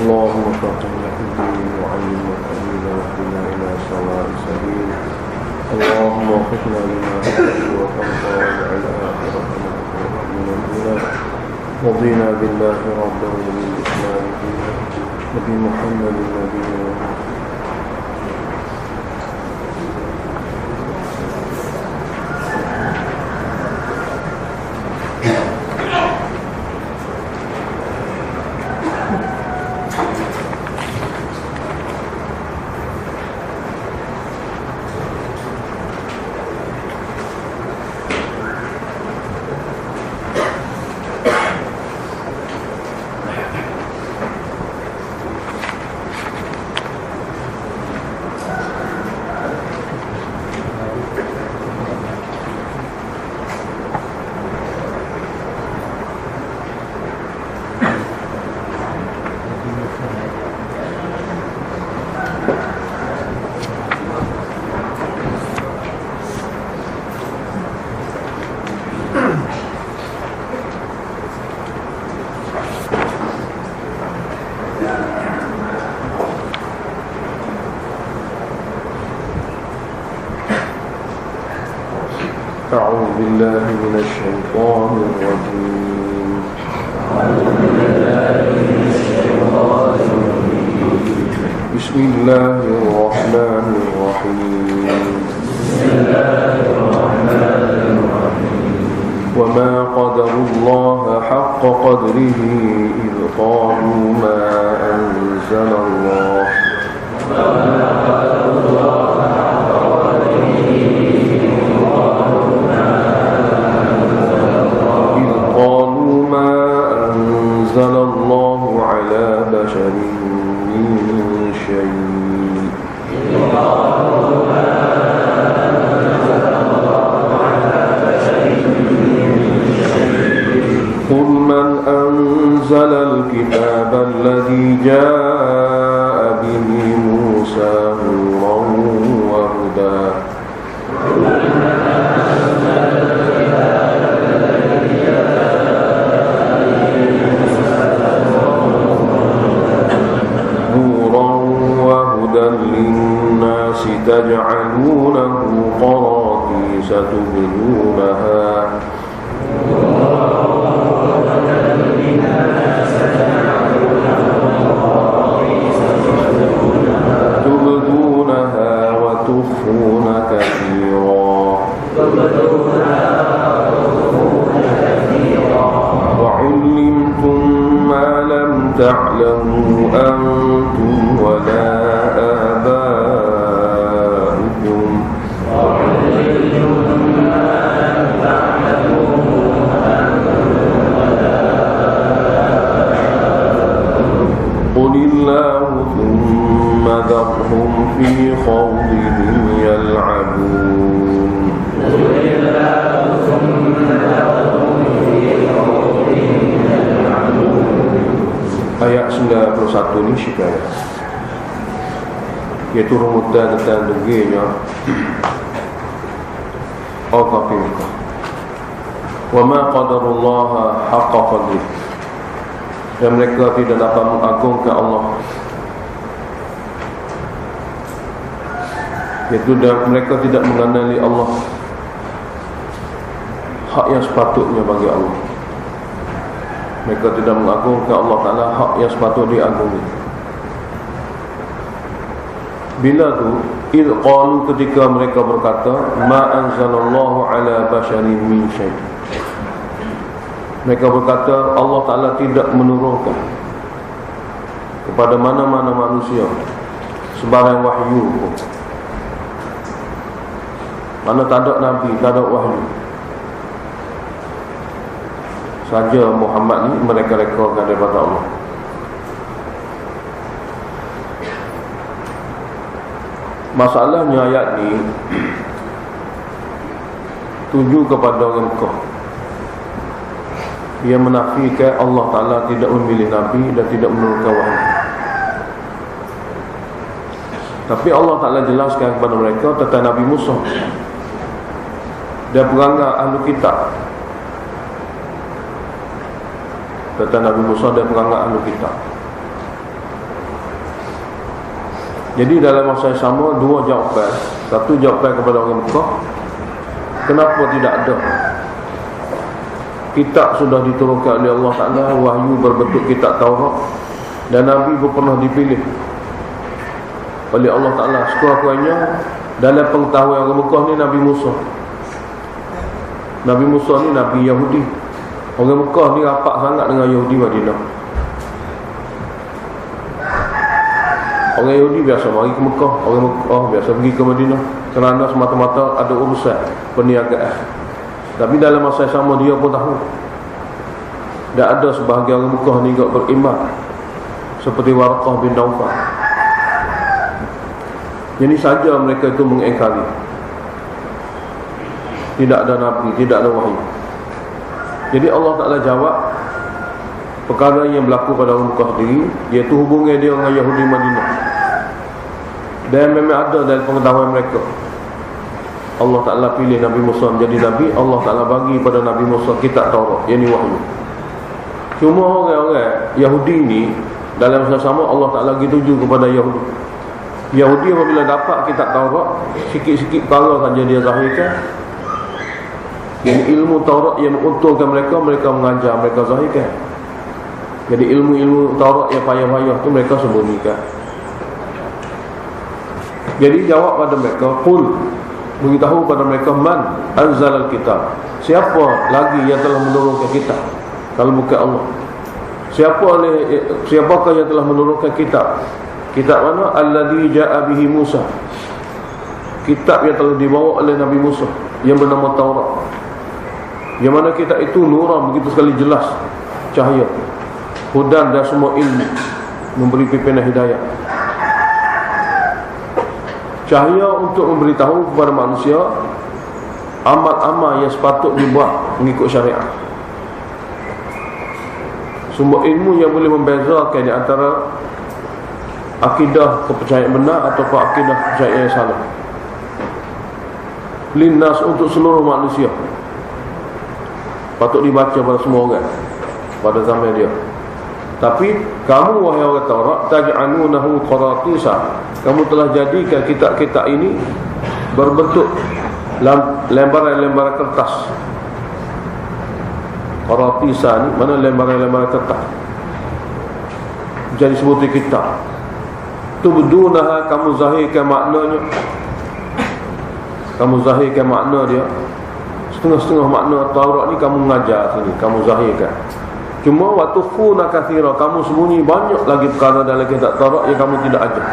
اللهم فقهنا في الدين وعلمنا تأويله واهدنا إلى سواء السبيل اللهم وفقنا لما تحب وترضى واجعل آخرتنا خيرا من الأولى رضينا بالله ربا وبالإسلام دينا وبمحمد نبينا أعوذ بالله من الشيطان الرجيم بسم الله الرحمن الرحيم وما قدروا الله حق قدره إذ قالوا ما أنزل الله أنزل الله على بشر من شيء قل من أنزل الكتاب الذي جاء به موسى نورا وهدى للناس تجعلونه قراطيس تبدونها وتخفون كثيرا وعلمتم ما لم تعلموا أنتم ولا آباؤكم قل الله ثم ذرهم في خوضهم يلعبون Ayat 91 ni syikayat iaitu rumutan tentang degilnya Al-Qafirika wa ma qadarullaha haqqa qadrih dan mereka tidak dapat mengagungkan Allah iaitu mereka tidak mengenali Allah hak yang sepatutnya bagi Allah. Mereka tidak mengagungkan Allah Ta'ala hak yang sepatutnya diagungi. Bila tu idh qalu ketika mereka berkata ma anzalallahu ala basharin min syai'. Mereka berkata Allah Ta'ala tidak menurunkan kepada mana-mana manusia sebarang wahyu pun. Mana tak ada Nabi, tak ada wahyu, saja Muhammad ni mereka rekodkan daripada Allah. Masalahnya ayat ni tuju kepada orang Mekah. Dia menafikan Allah Ta'ala tidak memilih Nabi dan tidak menurunkan wahyu. Tapi Allah Ta'ala jelaskan kepada mereka tentang Nabi Musa dan perangai ahli kitab. Tentang Nabi Musa dan perangai ahli kitab. Jadi dalam masa yang sama dua jawapan. Satu jawapan kepada orang Mekah, kenapa tidak ada kitab sudah diturunkan oleh Allah Ta'ala, wahyu berbentuk kitab Taurat, dan Nabi pun pernah dipilih oleh Allah Ta'ala. Sekurang-kurangnya dalam pengetahuan orang Mekah ni Nabi Musa. Nabi Musa ni Nabi Yahudi. Orang Mekah ni rapat sangat dengan Yahudi Madinah. Orang Yahudi biasa mari ke Mekah, orang Mekah biasa pergi ke Madinah kerana semata-mata ada urusan perniagaan. Tapi dalam masa yang sama dia pun tahu tak ada sebahagian orang Mekah ni juga beriman, seperti Warqah bin Naufal. Jadi saja mereka itu mengingkari tidak ada Nabi, tidak ada wahyu. Jadi Allah Ta'ala jawab perkara yang berlaku pada orang Mekah sendiri, iaitu hubungan dia dengan Yahudi Madinah. Dan memang ada dalam pengetahuan mereka. Allah Ta'ala pilih Nabi Musa menjadi Nabi. Allah Ta'ala bagi pada Nabi Musa kitab Taurat, yang ini wahyu. Cuma orang-orang Yahudi ni dalam masa sama Allah Ta'ala lagi tuju kepada Yahudi. Yahudi apabila dapat kitab Taurat, sikit-sikit perkara saja dia zahirkan. Yang ilmu Taurat yang menguntungkan mereka, mereka mengajar, mereka zahirkan. Jadi ilmu-ilmu Taurat yang payah-payah tu mereka sembunyikan. Jadi jawab pada mereka, qul, beritahu pada mereka, man anzalal kitab, siapa lagi yang telah menurunkan kitab kalau bukan Allah? Siapakah yang telah menurunkan kitab? Kitab mana? Alladhi ja'a bihi Musa, kitab yang telah dibawa oleh Nabi Musa, yang bernama Taurat. Yang mana kitab itu nuran, begitu sekali jelas, cahaya, hudan dan semua ilmu, memberi pimpinan hidayah. Cahaya untuk memberitahu kepada manusia amal-amal yang sepatut dibuat mengikut syariat. Sumber ilmu yang boleh membezakan di antara akidah kepercayaan benar ataupun akidah kepercayaan yang salah. Linnas, untuk seluruh manusia, patut dibaca pada semua orang pada zaman dia. Tapi kamu wahai orang Taurat, taj'alunahu qaratisa, kamu telah jadikan kitab-kitab ini berbentuk lembaran-lembaran kertas. Qaratisa ni mana lembaran-lembaran kertas, jadi sebutan kitab. Tubdunaha, kamu zahirkan maknanya, kamu zahirkan makna dia. Setengah-setengah makna Taurat ni kamu mengajar sini, kamu zahirkan. Cuma waktu khuna kathira, kamu sembunyi banyak lagi perkara dalam kitab Taurat yang kamu tidak ajar.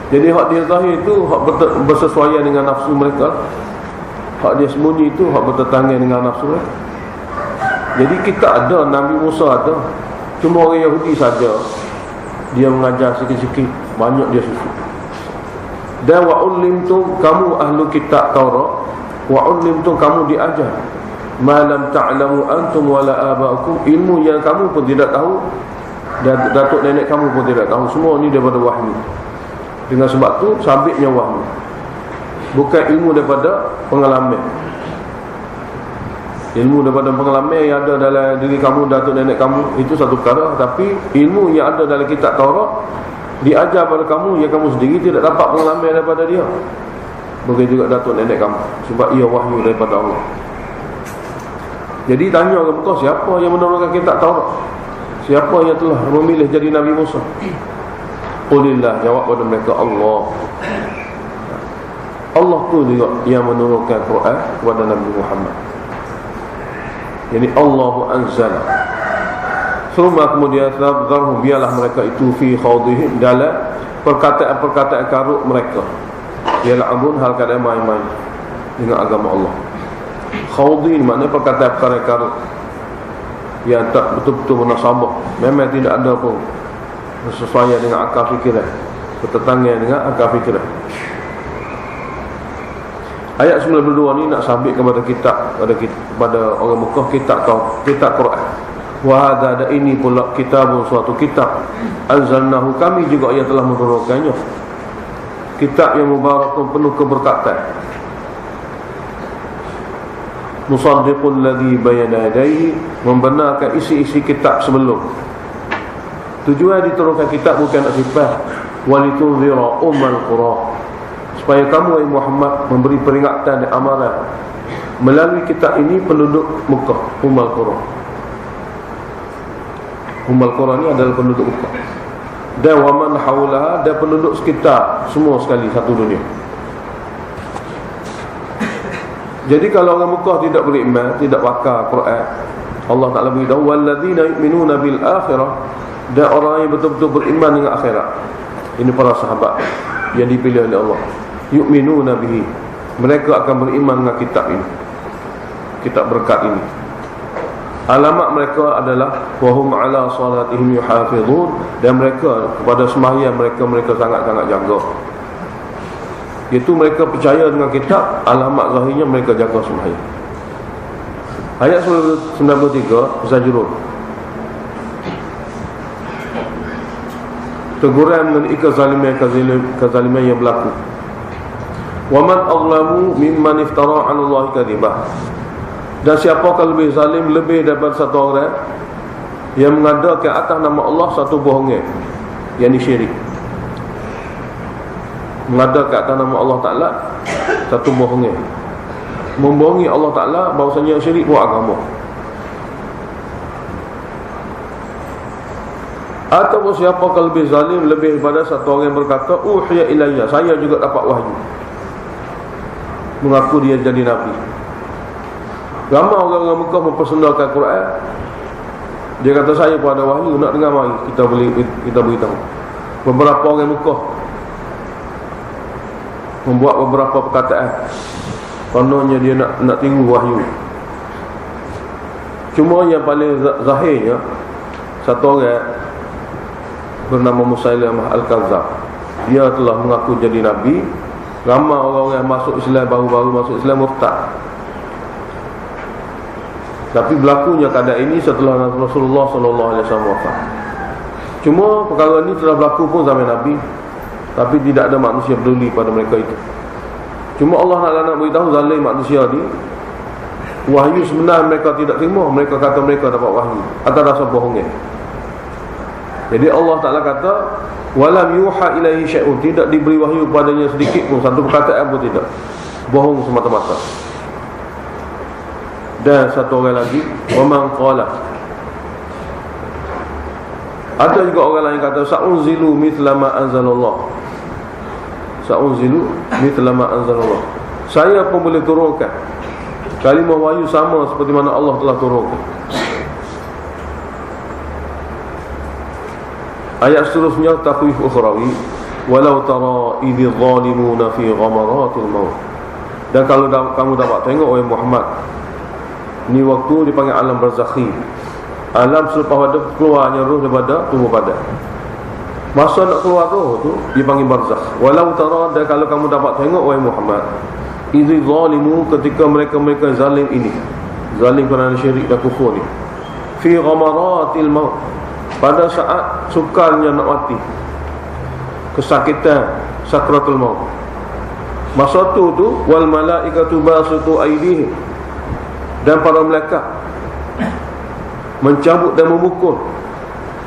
Jadi hak dia zahir itu hak bersesuaian dengan nafsu mereka. Hak dia sembunyi itu hak bertentangan dengan nafsu mereka. Jadi kita ada, Nabi Musa ada, cuma orang Yahudi saja dia mengajar sikit-sikit, banyak dia susu. Dan wa'ulimtum, kamu ahlu kitab Taurat, wa'ulimtum, kamu diajar ma lam ta'lamu antum wala aba'ukum, ilmu yang kamu pun tidak tahu dan datuk nenek kamu pun tidak tahu. Semua ni daripada wahyu. Dengan sebab tu sabitnya wahyu, bukan ilmu daripada pengalaman. Ilmu daripada pengalaman yang ada dalam diri kamu, datuk nenek kamu, itu satu perkara. Tapi ilmu yang ada dalam kitab Taurat diajar pada kamu yang kamu sendiri tidak dapat pengalaman daripada dia. Begitu juga datuk nenek kamu, sebab ia wahyu daripada Allah. Jadi tanya orang Mekah, siapa yang menurunkan kitab Taurat? Siapa yang telah memilih jadi Nabi Musa? Qulillah, jawab pada mereka, Allah. Allah tu juga yang menurunkan Quran kepada Nabi Muhammad. Jadi Allahu anzala. Suma kemudian tadharhum, biarlah mereka itu fi khawdihim, dalam perkataan-perkataan karut mereka. Yal'abun, hal keadaan main-main dengan agama Allah. Khawdin maknanya perkataan-perkataan karut yang tak betul-betul munasabah, memang tidak ada pun sesuai dengan akal fikiran, bertentangan dengan akal fikiran. Ayat 92 ni nak sabit kepada kitab, pada orang Mekah, kitab Quran. Wa hadza, ini pula kitabun, suatu kitab, anzalnahu, kami juga yang telah menurunkannya. Kitab yang mubarakun, penuh keberkatan. musaddiqul ladzi bayna yadayhi, membenarkan isi-isi kitab sebelum. Tujuan diturunkan kitab bukan nak sifat walitunzira ummal qura, supaya kamu wahai Muhammad memberi peringatan dan amaran melalui kitab ini penduduk Mekah, ummal qura. Ummal qura ni adalah penduduk Mekah, dan waman haulaha, dan penduduk sekitar semua sekali satu dunia. Jadi kalau orang Mekah tidak beriman, tidak pakar Quran, Allah Ta'ala beritahu walladzina yu'minuna bil akhirah, dan orang yang betul-betul beriman dengan akhirat. Ini para sahabat yang dipilih oleh Allah. Yu'minuna bihi, mereka akan beriman dengan kitab ini, kitab berkat ini. Alamat mereka adalah wahum ala salatihim yuhafizun, dan mereka kepada sembahyang mereka sangat-sangat jaga. Iaitu mereka percaya dengan kitab, alamat zahirnya mereka jaga sembahyang. Ayat 93 Zajrun, teguran mengenai kezaliman yang berlaku. Wa man azlamu mimman iftara 'ala Allah kadhibah, dan siapakah lebih zalim lebih daripada satu orang yang mengadakan atas nama Allah satu bohongan, yang syirik. Mengadakan atas nama Allah Ta'ala satu bohongan, membohongi Allah Ta'ala bahawasanya syirik buat agama. Ataupun siapakah lebih zalim lebih daripada satu orang yang berkata uhiya ilayya, saya juga dapat wahyu, mengaku dia jadi Nabi. Ramai orang-orang Mekah mempersendakan Quran. Dia kata saya pun ada wahyu, nak dengar mari kita beritahu. Beberapa orang Mekah membuat beberapa perkataan, kononnya dia nak tiru wahyu. Cuma yang paling zahirnya, satu orang bernama Musailamah Al-Kadzab, dia telah mengaku jadi Nabi. Ramai orang-orang yang masuk Islam, baru-baru masuk Islam, murtad. Tapi berlakunya keadaan ini setelah Rasulullah SAW wafat. Cuma perkara ini telah berlaku pun zaman Nabi, tapi tidak ada manusia peduli pada mereka itu. Cuma Allah nak beritahu zalim manusia ni, wahyu sebenar mereka tidak terima. Mereka kata mereka dapat wahyu atas dasar bohongnya. Jadi Allah Ta'ala kata walam yuha ilaihi syai'un, tidak diberi wahyu padanya sedikit pun, satu perkataan pun tidak. Bohong semata-mata. Dan satu orang lagi, waman qala, ada juga orang lain kata sa'unzilu mithla ma anzalallah, sa'unzilu mithla ma anzalallah, saya pun boleh turunkan kalimah wahyu sama seperti mana Allah telah turunkan. Ayat seterusnya takhwif ukhrawi, walau tara idh zalimuna fi ghamaratil maut, dan kalau kamu dapat tengok oleh Muhammad, ini waktu dipanggil alam barzakhi, alam selepas pada keluarnya roh daripada tubuh badan. Masa nak keluar roh tu dipanggil barzakh. Walau tara, dan kalau kamu dapat tengok wahai Muhammad, idh zalimu, ketika mereka zalim ini, zalim kerana syirik dan kufur ni, fi ghamaratil maut, pada saat sukarnya nak mati, kesakitan sakratul maut. Masa tu wal malaikatu basitu aydihim, dan para malaikat mencabut dan memukul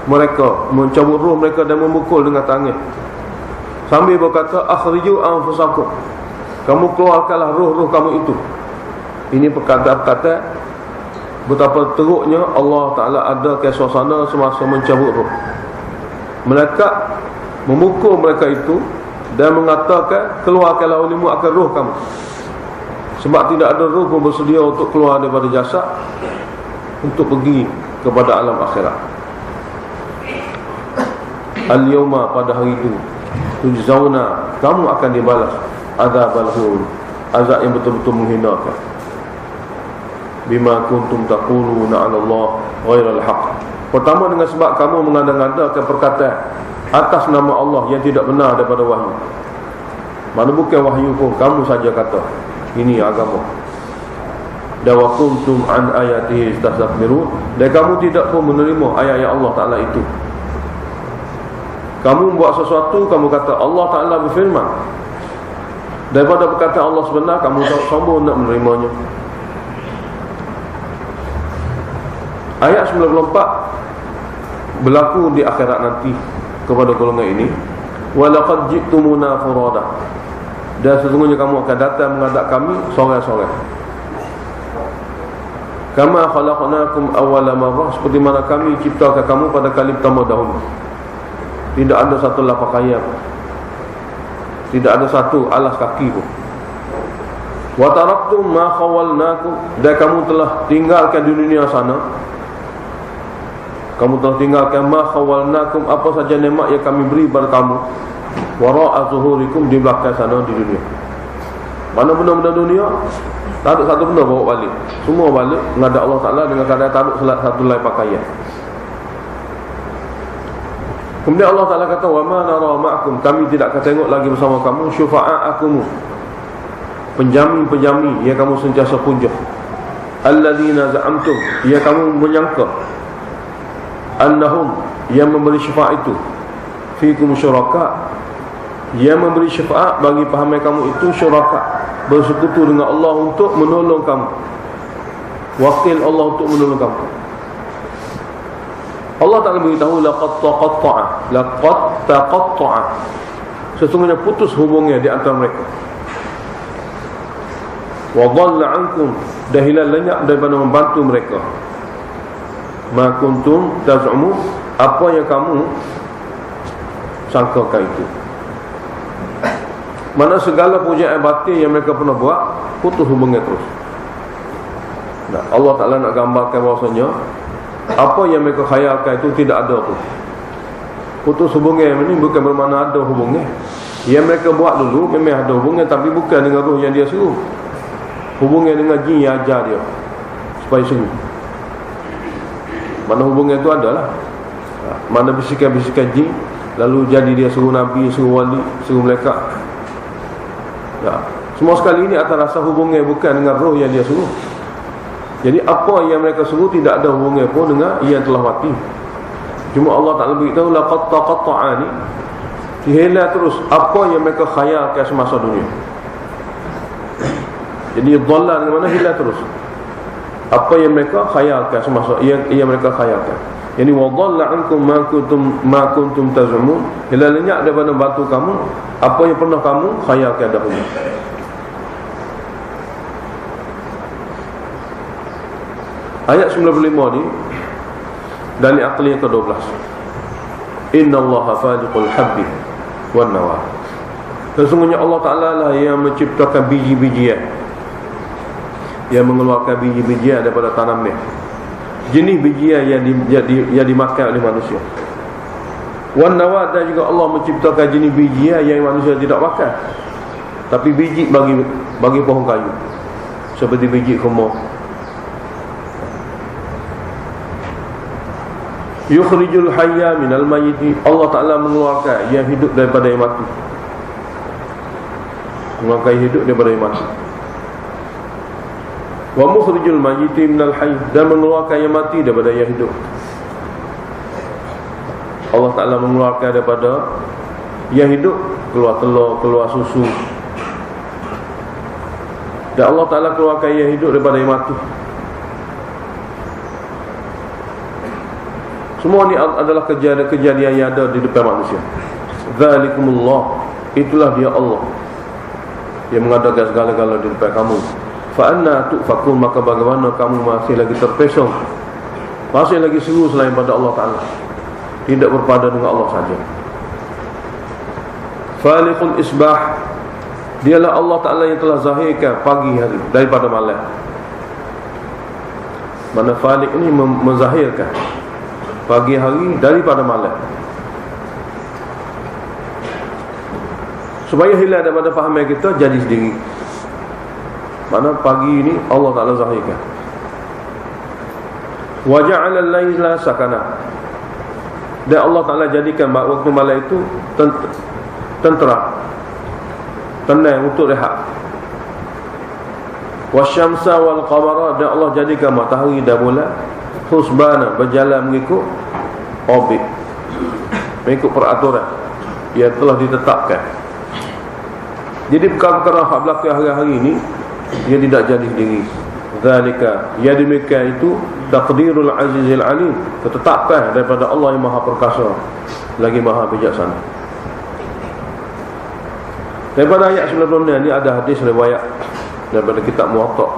mereka, mencabut roh mereka dan memukul dengan tangan, sambil berkata akhriju anfusakum, kamu keluarkanlah roh-roh kamu itu. Ini perkataan betapa teruknya Allah Ta'ala ada ke suasana semasa mencabut roh. Malaikat memukul mereka itu dan mengatakan keluarkanlah olehmu akan roh kamu, sebab tidak ada roh pun bersedia untuk keluar daripada jasad untuk pergi kepada alam akhirat. Al-yawma, pada hari itu, tujzauna, kamu akan dibalas adzabal hun, azab yang betul-betul menghinakan, bima kuntum taquluna 'ala Allah ghairal haqq. Pertama dengan sebab kamu mengada-ngadakan perkataan atas nama Allah yang tidak benar daripada wahyu. Mana bukan wahyu pun kamu saja kata ini agama. Dan wa kuntum an ayatihi tastakbirun, dan kamu tidak pun menerima ayat-ayat Allah Ta'ala itu. Kamu buat sesuatu, kamu kata Allah Ta'ala berfirman, daripada perkataan Allah sebenar, kamu sombong nak menerimanya. Ayat 94 berlaku di akhirat nanti kepada golongan ini. Walaqad ji'tumuna furada, dan sesungguhnya kamu akan datang menghadap kami sorang-sorang. Kama khalaqnakum awwala marrah, seperti mana kami ciptakan kamu pada kali pertama dahulu. Tidak ada satu helai pakaian, tidak ada satu alas kaki pun. Wa taraktum ma khawalnakum, dan kamu telah tinggalkan di dunia sana. Kamu telah tinggalkan ma khawalnakum, apa saja nikmat yang kami beri pada kamu, wara'a zuhurikum, di belakang sana di dunia. Mana benda-benda dunia, tak ada satu benda bawa balik. Semua balik menghadap Allah Ta'ala dengan keadaan tak ada satu helai pakaian. Kemudian Allah Ta'ala kata, wa ma nara ma'akum, kami tidak akan tengok lagi bersama kamu syufa'a'akum, penjami-penjami yang kamu sentiasa punjah, alladzina za'amtum, yang kamu menyangka, annahum, yang memberi syafaat itu, fikum syuraka, yang memberi syafaat bagi pahamai kamu itu syuraka, bersekutu dengan Allah untuk menolong kamu, wakil Allah untuk menolong kamu. Allah Ta'ala beritahu, laqad taqatta'a, sesungguhnya putus hubungnya di antara mereka. Wa dhalla 'ankum, dah hilang lenyap daripada membantu mereka. Ma kuntum taz'umun, apa yang kamu sangkakan itu. Mana segala pujaan batin yang mereka pernah buat, putus hubungnya terus. Nah, Allah Ta'ala nak gambarkan bahawasanya apa yang mereka khayalkan itu tidak ada pun. Putus hubungan ini bukan bermakna ada hubungan. Yang mereka buat dulu memang ada hubungan, tapi bukan dengan roh yang dia suruh. Hubungan dengan jin yang ajar dia supaya suruh. Mana hubungan itu adalah, mana bisikan-bisikan jin, lalu jadi dia suruh Nabi, suruh wali, suruh malaikat. Ya, semua sekali ini atas rasa hubungan bukan dengan roh yang dia suruh. Jadi apa yang mereka suruh tidak ada hubungan pun dengan yang telah mati. Cuma Allah Ta'ala beritahu, laqad taqatta'ani, dihilang terus apa yang mereka khayalkan semasa dunia. Jadi dhalla dengan mana hilang terus apa yang mereka khayalkan semasa yang mereka khayalkan. Yani wa dhalla 'ankum ma kuntum taz'umun, hilang lenyap daripada bantu kamu apa yang pernah kamu khayalkan dahulu. Ayat 95 ni dari aqliyah ke-12. Innallaha faliqul habbi wan nawa, sesungguhnya Allah Ta'ala lah yang menciptakan biji-bijian, yang mengeluarkan biji-bijian daripada tanamnya, jenis bijian yang dimakan oleh manusia. Wan nawa, dan juga Allah menciptakan jenis bijian yang manusia tidak makan, tapi biji bagi pohon kayu, seperti biji kurma. Yukhrijul hayya minal mayyiti, Allah Ta'ala mengeluarkan yang hidup daripada yang mati, mengeluarkan hidup daripada yang mati. Wa mukhrijul mayyiti minal hayy, dan mengeluarkan yang mati daripada yang hidup. Allah Ta'ala mengeluarkan daripada yang hidup, keluar telur, keluar susu, dan Allah Ta'ala keluarkan yang hidup daripada yang mati. Semua ni adalah kejadian yang ada di depan manusia. Zalikumullah, itulah dia Allah yang mengadakan segala-galanya di depan kamu. Fa anna tufakun, maka bagaimana kamu masih lagi terpesong, masih lagi seru selain pada Allah Ta'ala, tidak berpada dengan Allah saja. Faliqul isbah, dialah Allah Ta'ala yang telah zahirkan pagi hari daripada malam. Mana faliq ini menzahirkan pagi hari daripada malam, supaya hilang daripada fahaman kita jadi sendiri. Mana pagi ini Allah Ta'ala zahirkan. Wa ja'ala al-laila sakana, dan Allah Ta'ala jadikan waktu malam itu tentera, tenang untuk rehat. Wasyamsa wal qamara, dan Allah jadikan matahari dan bulan husbana, berjalan mengikut orbit, mengikut peraturan yang telah ditetapkan. Jadi perkara-perkara yang berlaku hari-hari ini dia tidak jadi sendiri. Zalika, yang demikian itu Taqdirul Azizil Alim, ketetapan daripada Allah yang Maha Perkasa lagi Maha Bijaksana. Daripada ayat 96 ni ada hadis riwayat daripada kitab Muwatta.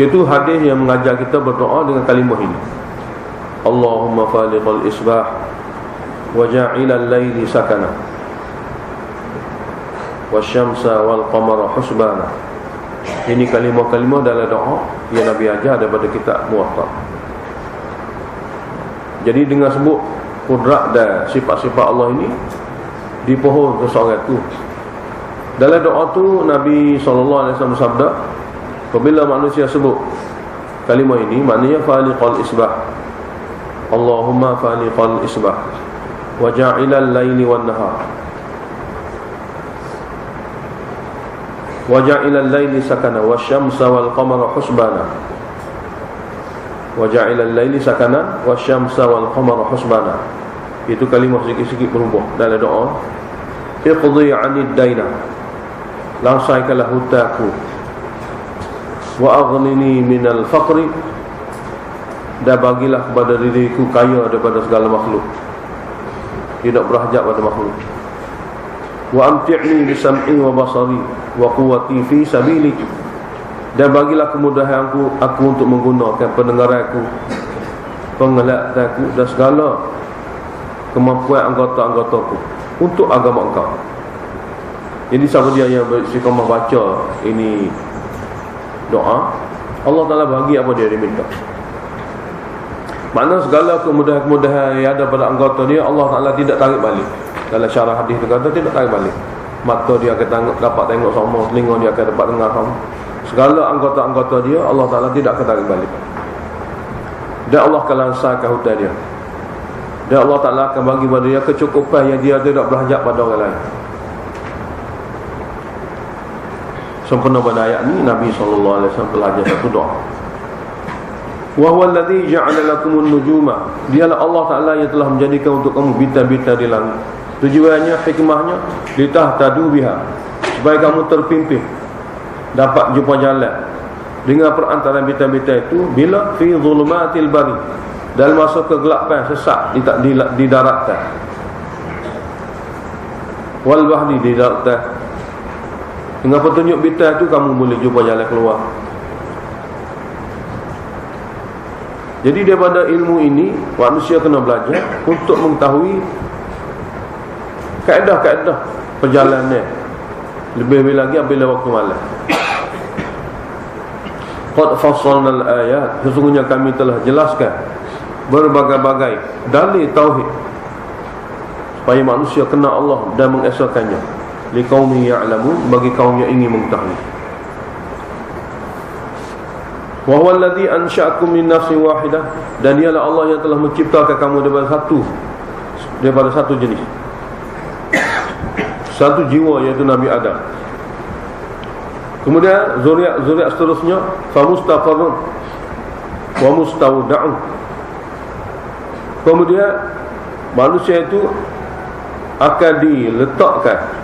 Itu hadis yang mengajar kita berdoa dengan kalimah ini. Allahumma faliqal isbah wa ja'ilal laili sakana wasyamsa wal qamara husbana. Ini kalimah-kalimah dalam doa yang Nabi ajar daripada kitab Muwatta. Jadi dengan sebut kudrat dan sifat-sifat Allah ini dipohon ke seorang itu. Dalam doa tu Nabi SAW bersabda, apabila manusia sebut kalimah ini, maknanya faliqal isbah, Allahumma faliqal isbah wa ja'ilal laili wan nahar wa ja'ilal laili sakana wasyamsa wal qamara husbana wa ja'ilal laili sakana wasyamsa wal qamara husbana. Itu kalimah sikit-sikit berubah dalam doa. Iqdi 'anid daina, langsaikanlah hutangku, wa aghnini minal faqri, dan bagilah kepada diriku kaya daripada segala makhluk, tidak berhajat pada makhluk. Wa amti'ni bisam'i wa basari wa quwwati fi sabilik, dan bagilah kemudahan aku untuk menggunakan pendengaranku, penglihatanku dan segala kemampuan anggota-anggotaku untuk agama engkau. Jadi siapa dia yang beristiqamah baca ini doa, Allah Ta'ala bagi apa dia diminta. Makna segala kemudahan-kemudahan yang ada pada anggota dia, Allah Ta'ala tidak tarik balik. Dalam syarah hadis itu kata tidak tarik balik. Mata dia akan dapat tengok sama, telinga dia akan dapat dengar sama. Segala anggota-anggota dia, Allah Ta'ala tidak akan tarik balik. Dan Allah akan lansarkan hutang dia. Dan Allah Ta'ala akan bagi pada dia kecukupan yang dia tidak berhajat pada orang lain. Sempurna pada ayat ni Nabi SAW telah ajar satu doa. Wa huwa alladhi ja'ala lakumun nujuma, dialah Allah Ta'ala yang telah menjadikan untuk kamu bintang-bintang di langit. Tujuannya, hikmahnya, litahtadu biha, supaya kamu terpimpin, dapat jumpa jalan dengan perantaraan bintang-bintang itu. Bila fi zulumatil bari, dalam masa kegelapan sesak di daratan, wal bahri, di daratan. Dengan petunjuk bintang itu kamu boleh jumpa jalan keluar. Jadi daripada ilmu ini manusia kena belajar untuk mengetahui kaedah-kaedah perjalanan, lebih-lebih lagi apabila waktu malam. Qad fassalnal ayat, sesungguhnya kami telah jelaskan berbagai-bagai dalil tauhid supaya manusia kenal Allah dan mengesakannya. Liqaumin ya'lamun, bagi kaum yang ingin mengetahui. Wa huwa alladhi ansha'akum min nafsin wahidah, dan dialah Allah yang telah menciptakan kamu daripada satu jenis, satu jiwa, iaitu Nabi Adam. Kemudian zuriat seterusnya, fa mustaqarrun wa mustawda'un. Kemudian manusia itu akan diletakkan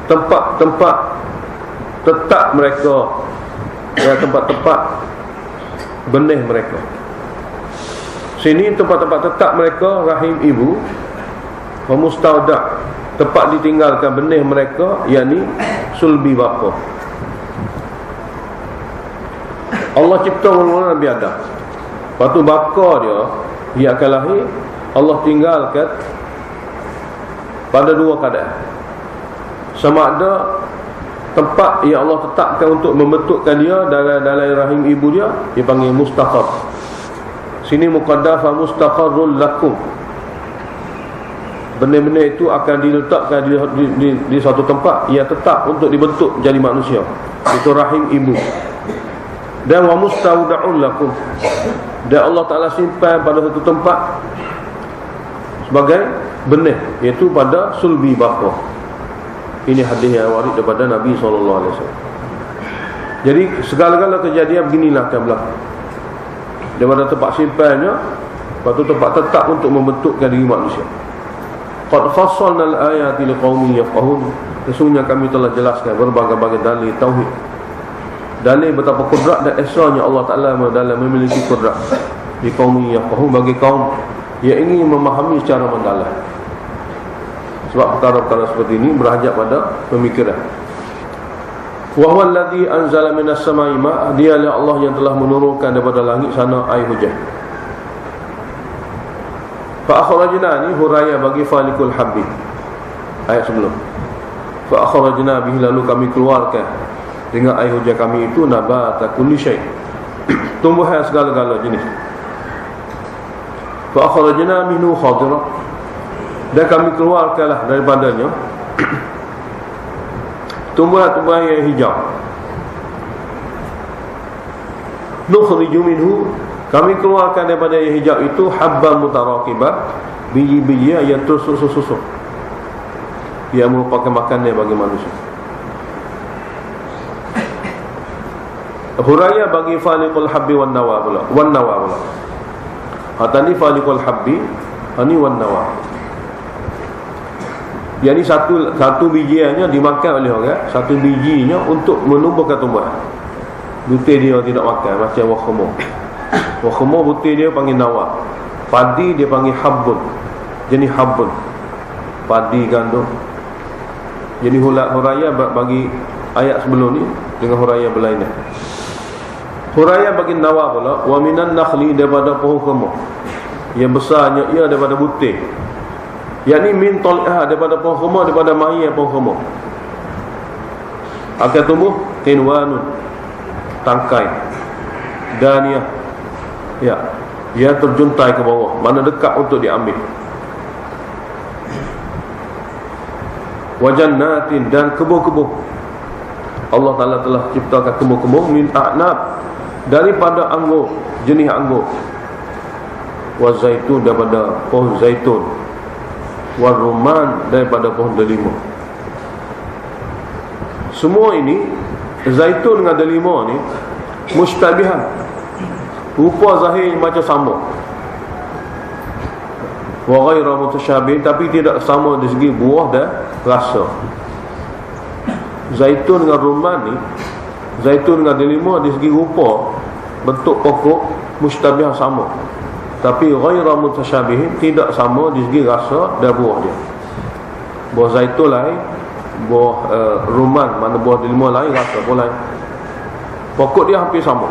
tempat-tempat tetap mereka, ya, tempat-tempat benih mereka. Sini tempat-tempat tetap mereka, rahim ibu. Mustauda', tempat ditinggalkan benih mereka, yakni sulbi bapa. Allah cipta mula-mula Nabi Adam. Lepas tu bapa dia akan lahir, Allah tinggalkan pada dua keadaan. Sama ada tempat yang Allah tetapkan untuk membentukkan dia dalam rahim ibu dia panggil mustaqar. Sini muqaddar fa mustaqarrul lakum. Benih-benih itu akan diletakkan di satu tempat yang tetap untuk dibentuk jadi manusia, itu rahim ibu. Dan wa mustawda'un lakum, dan Allah Ta'ala simpan pada satu tempat sebagai benih, iaitu pada sulbi bapa. Ini hadis yang warid daripada Nabi SAW. Jadi segala-gala kejadian beginilah akan berlaku. Daripada tempat simpannya, lepas tu tempat tetap untuk membentukkan diri manusia. Qad fassalnal ayati liqaumin yafqahun, sesungguhnya kami telah jelaskan berbagai-bagai dalil tauhid dalil betapa kudrat dan esanya Allah Ta'ala dalam memiliki kudrat di kaum yang fahum, bagi kaum yang ingin memahami secara mendalam. Sebab perkara-perkara seperti ini berhajat pada pemikiran. Wa huwa alladhi anzala minas sama'i ma', dialah Allah yang telah menurunkan daripada langit sana air hujan. Fa akhrajna, ni huraya bagi falikul habbi, ayat sebelum. Fa akhrajna bihi, lalu kami keluarkan dengan air hujan kami itu nabata kulli syai', tumbuhan segala-gala jenis. Fa akhrajna minhu khadira, dan kami keluarkanlah daripadanya tumbuhan-tumbuhan yang hijau. Nukhriju minhu, kami keluarkan daripada yang hijau itu habban mutarakibah, biji-biji yang terus susuk-susuk, yang merupakan makanan bagi manusia. Huraya bagi faliqul habbi wan nawa pula, wan nawa pula. Tadi faliqul habbi, ini wan nawa. Jadi satu bijiannya dimakan oleh orang, satu bijinya untuk menumbuhkan tumbuhan. Butir dia tidak makan, macam wakhmur. Wakhmur butir dia panggil nawa. Padi dia panggil habbun, jenis habbun, padi gandum. Jadi huraya bagi ayat sebelum ni dengan huraya berlainan. Huraya bagi nawa pula, wa minan nakhli, daripada pohon kurma yang besarnya ia daripada butir, yakni min tal'ah, daripada pohon kurma, daripada mahir pohon kurma akan tumbuh qinwanun, tangkai daniyah, ya, ia terjuntai ke bawah, mana dekat untuk diambil. Wa jannatin, dan kebun-kebun. Allah Ta'ala telah ciptakan kebun-kebun min a'nab, daripada anggur, jenis anggur. Wa zaitun, daripada pohon zaitun. Wa rumman, daripada pohon delima. Semua ini, zaitun dengan delima ni mustabihan, rupa zahir macam sama. Wa ghairu mutasyabih, tapi tidak sama dari segi buah dan rasa. Zaitun dengan rumman ni, zaitun dengan delima dari segi rupa, bentuk pokok mustabihan sama, tapi ghairu mutasyabih, tidak sama dari segi rasa dan buah dia. Buah zaitun lain, buah rumman, mana buah delima lain, rasa pun lain. Pokok dia hampir sama.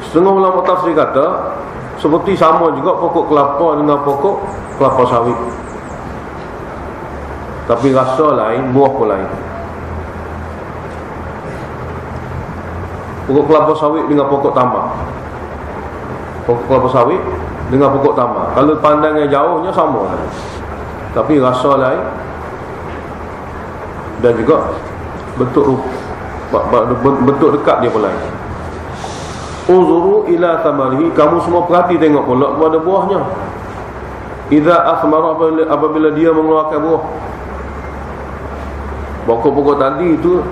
Setengah ulama tafsir kata seperti sama juga pokok kelapa dengan pokok kelapa sawit, tapi rasa lain, buah pun lain. Pokok kelapa sawit dengan pokok tambak, pokok kelapa sawit dengan pokok tambak, kalau pandangan jauhnya sama, tapi rasa lain, dan juga bentuk dekat dia pun lain. Unzuru ila thamarihi, kamu semua perhati tengok pula kepada buahnya. Idza athmara, apabila dia mengeluarkan buah. Pokok-pokok tadi itu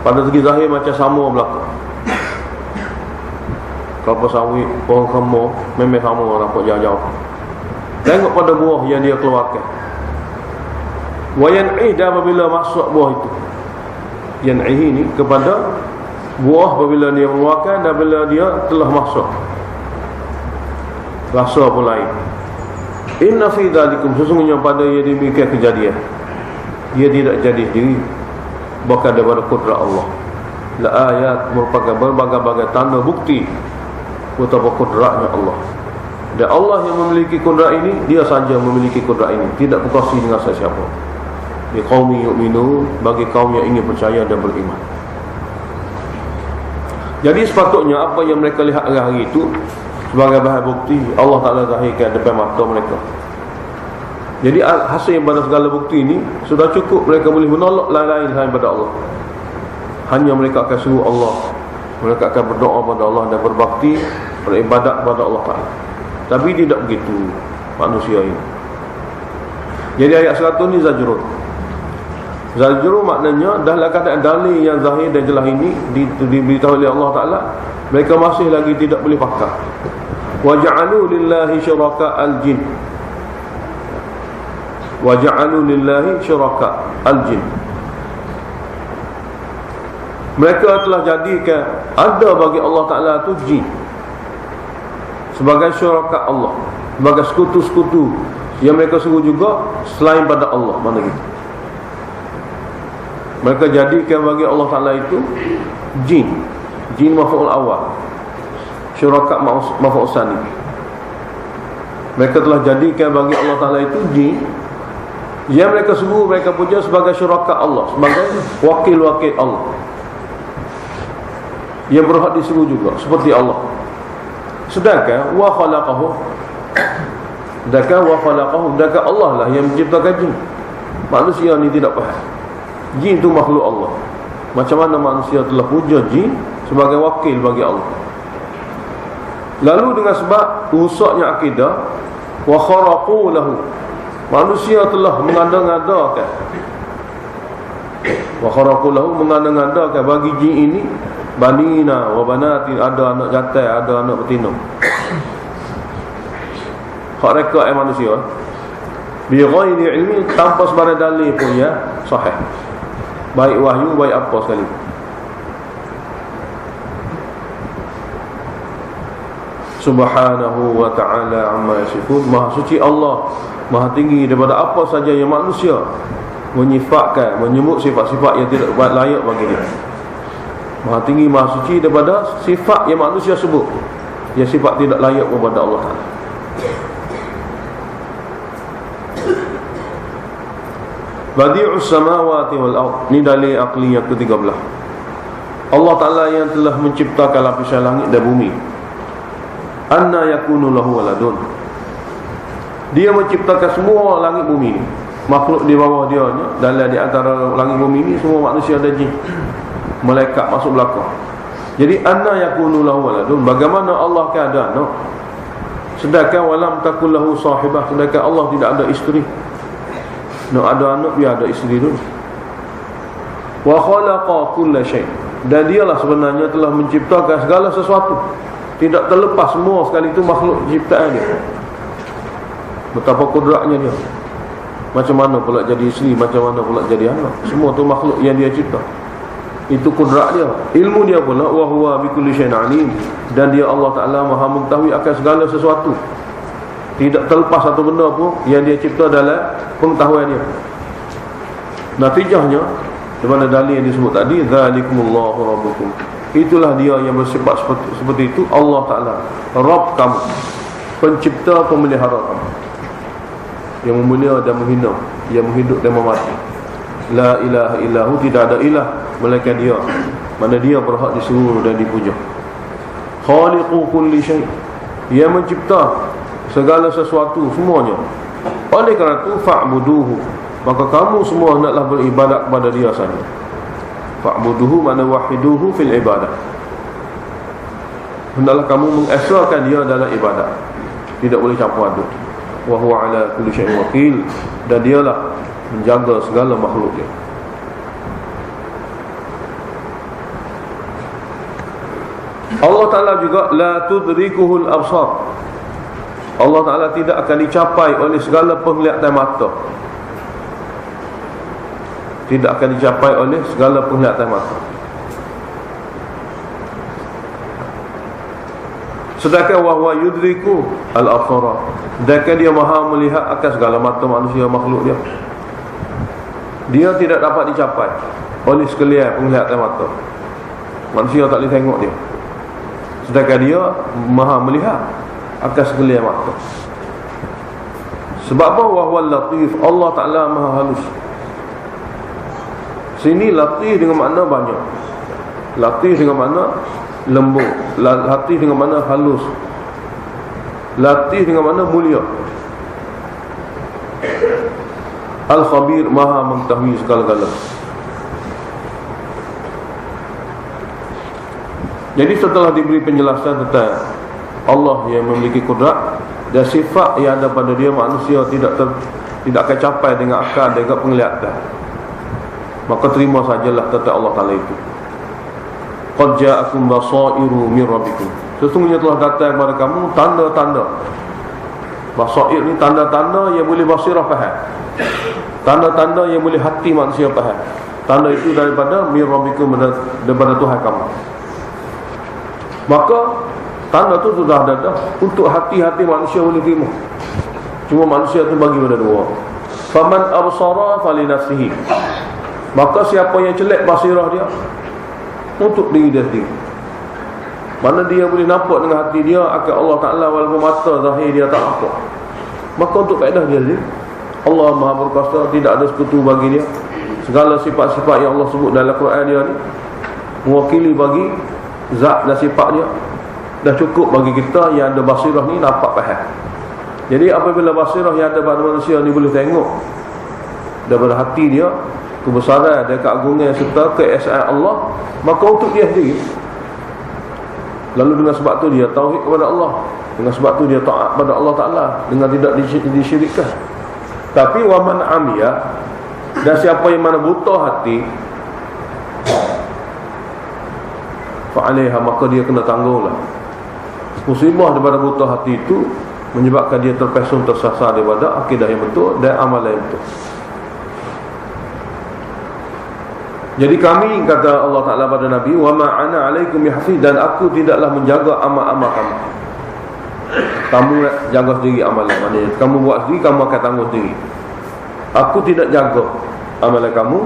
pada segi zahir macam sama belaka. Kelapa sawit, pohon kurma memang sama, nampak jauh-jauh. Tengok pada buah yang dia keluarkan. Wa yan'ih, dan apabila masuk buah itu, yan'ih ini kepada buah apabila dia mengeluarkan dan apabila dia telah masuk, rasa pun lain. Inna fi dhalikum, sesungguhnya pada ia demikian kejadian, ia tidak jadi diri, bahkan daripada kudrat Allah. La ayat, merupakan berbagai-bagai tanda bukti betapa kudratnya Allah. Dan Allah yang memiliki kudrat ini, dia saja memiliki kudrat ini, tidak berkongsi dengan sesiapa. Di qaumi yu'minun, bagi kaum yang ingin percaya dan beriman. Jadi sepatutnya apa yang mereka lihat hari itu sebagai bahan bukti, Allah Ta'ala zahirkan depan mata mereka. Jadi hasil pada segala bukti ini sudah cukup, mereka boleh menolak lain-lain selain pada Allah. Hanya mereka akan suruh Allah, mereka akan berdoa pada Allah dan berbakti, beribadat kepada Allah Ta'ala. Tapi tidak begitu manusia ini. Jadi ayat 100 ni zajrun. Zajrun maknanya dalam keadaan dalil yang zahir dan jelas ini diberitahu oleh Allah Ta'ala, mereka masih lagi tidak boleh pakai. Wa ja'alu lillahi syuraka al-jin, wa ja'alu lillahi syuraka al-jin. Mereka telah jadikan ada bagi Allah Ta'ala tu jin sebagai syuraka Allah, sebagai sekutu-sekutu yang mereka suruh juga selain pada Allah. Mana gitu? Mereka jadikan bagi Allah Ta'ala itu jin maf'ul awal, syuraka maf'ul tsani. Mereka telah jadikan bagi Allah Ta'ala itu jin yang mereka suruh, mereka puja sebagai syuraka Allah, sebagai wakil-wakil Allah yang berhak disuruh juga seperti Allah. Sedangkan wa khalaqahu, sedangkan Allah lah yang menciptakan jin. Manusia ni tidak faham. Jin itu makhluk Allah. Macam mana manusia telah puja jin sebagai wakil bagi Allah? Lalu dengan sebab rusaknya akidah, wa kharaqu lahu, manusia telah mengada-ngadakan, wa kharaqu lahu, mengada-ngadakan bagi jin ini banina wa banatin, ada anak jantan, ada anak betina. Hak reka manusia bi ghairi ilmi, tanpa sebarang dalil pun ya sahih, baik wahyu baik apa sekali. Subhanahu wa ta'ala amma yasifun, maha suci Allah, maha tinggi daripada apa saja yang manusia menyifatkan, menyebut sifat-sifat yang tidak layak bagi dia. Maha tinggi, maha suci daripada sifat yang manusia sebut, yang sifat tidak layak kepada Allah Ta'ala. Badi'us samawati wal ard, ni dalil akli yang ke-13. Allah Ta'ala yang telah menciptakan lapisan langit dan bumi. Anna yakunu lahu waladun, dia menciptakan semua langit bumi ni, makhluk di bawah dia ni, dalam di antara langit bumi ni semua manusia dan jin, malaikat masuk belakang. Jadi anna yakunu lahu waladun, bagaimana Allah akan ada anak sedangkan walam takul lahu sahibah, sedangkan Allah tidak ada isteri. Nak ada anak biar ada isteri dulu. Wa khalaqa kulla syai', dan dialah sebenarnya telah menciptakan segala sesuatu, tidak terlepas semua sekali itu makhluk ciptaan dia. Betapa kudratnya dia. Macam mana pula jadi isteri, macam mana pula jadi anak, semua tu makhluk yang dia cipta. Itu kudrat dia. Ilmu dia pula wa huwa bikulli syai'in alim, dan dia Allah Ta'ala maha mengetahui akan segala sesuatu. Tidak terlepas satu benda pun yang dia cipta dalam pengetahuan dia. Natijahnya, di mana dalil yang disebut tadi, zalikumullahu rabbukum, itulah dia yang bersifat seperti itu, Allah Ta'ala Rabb kamu, pencipta pemelihara kamu, yang memulia dan menghina, yang menghidup dan memati. La ilaha illahu, tidak ada ilah melainkan dia, mana dia berhak disuruh dan dipuja. Khaliqu kulli syai', yang mencipta segala sesuatu semuanya. Oleh kerana itu fa'buduhu, maka kamu semua hendaklah beribadat kepada dia saja. Fa'buduhu makna wahiduhu fil ibadah, hendaklah kamu mengesahkan dia dalam ibadat, tidak boleh campur aduk. Wa huwa ala kulli syai'in wakil, dan dialah menjaga segala makhluk dia. Allah Ta'ala juga la tudrikuhul absar, Allah Ta'ala tidak akan dicapai oleh segala penglihatan mata, tidak akan dicapai oleh segala penglihatan mata. Sedangkan wahwa yudriku al-absara, sedangkan dia maha melihat akan segala mata manusia makhluk dia. Dia tidak dapat dicapai oleh sekalian penglihatan mata. Manusia tak boleh tengok dia, sedangkan dia maha melihat akan sekalian mata. Sebab apa? Wahwa latif, Allah Ta'ala maha halus. Sini latif dengan makna banyak, latif dengan makna lembut, latif dengan makna halus, latif dengan makna mulia. Al-Khabir, maha mengetahui segala-gala. Jadi setelah diberi penjelasan tentang Allah yang memiliki kudrat dan sifat yang ada pada dia, manusia tidak akan capai dengan akal, dengan penglihatan, maka terima sajalah tentang Allah Ta'ala itu. Qad ja'akum basairu min rabbikum, sesungguhnya telah datang kepada kamu tanda-tanda. Basair ni tanda-tanda yang boleh basirah faham, tanda-tanda yang boleh hati manusia faham. Tanda itu daripada mir rabbikum, daripada Tuhan kamu. Maka tanda tu sudah ada untuk hati-hati manusia boleh terima. Cuma manusia tu bagi pada dua. Faman absara falinafsihi. Maka siapa yang celak basirah dia, untuk diri dia sendiri. Mana dia boleh nampak dengan hati dia akan Allah Ta'ala, walaupun mata zahir dia tak nampak, maka untuk faedah dia sendiri. Allah Maha Berkuasa, tidak ada sekutu bagi dia. Segala sifat-sifat yang Allah sebut dalam Quran dia ni mewakili bagi zat dan sifat dia. Dah cukup bagi kita yang ada basirah ni nampak faham. Jadi apabila basirah yang ada pada manusia ni boleh tengok daripada hati dia kebesaran dan keagungan serta keesaan Allah, maka untuk dia sendiri, lalu dengan sebab tu dia tauhid kepada Allah, dengan sebab tu dia taat pada Allah Ta'ala dengan tidak disyirikkan. Tapi waman amiyah, dan siapa yang mana buta hati, fa'alaiha, maka dia kena tanggunglah musibah daripada buta hati itu, menyebabkan dia terpesong, tersasar daripada akidah yang betul dan amalan yang betul. Jadi kami, kata Allah Ta'ala pada Nabi, wa ma'ana alaikum yahfiz, dan aku tidaklah menjaga amal-amal kamu. Kamu jaga sendiri amalan, maknanya kamu buat sendiri, kamu akan tanggung sendiri. Aku tidak jaga amalan kamu,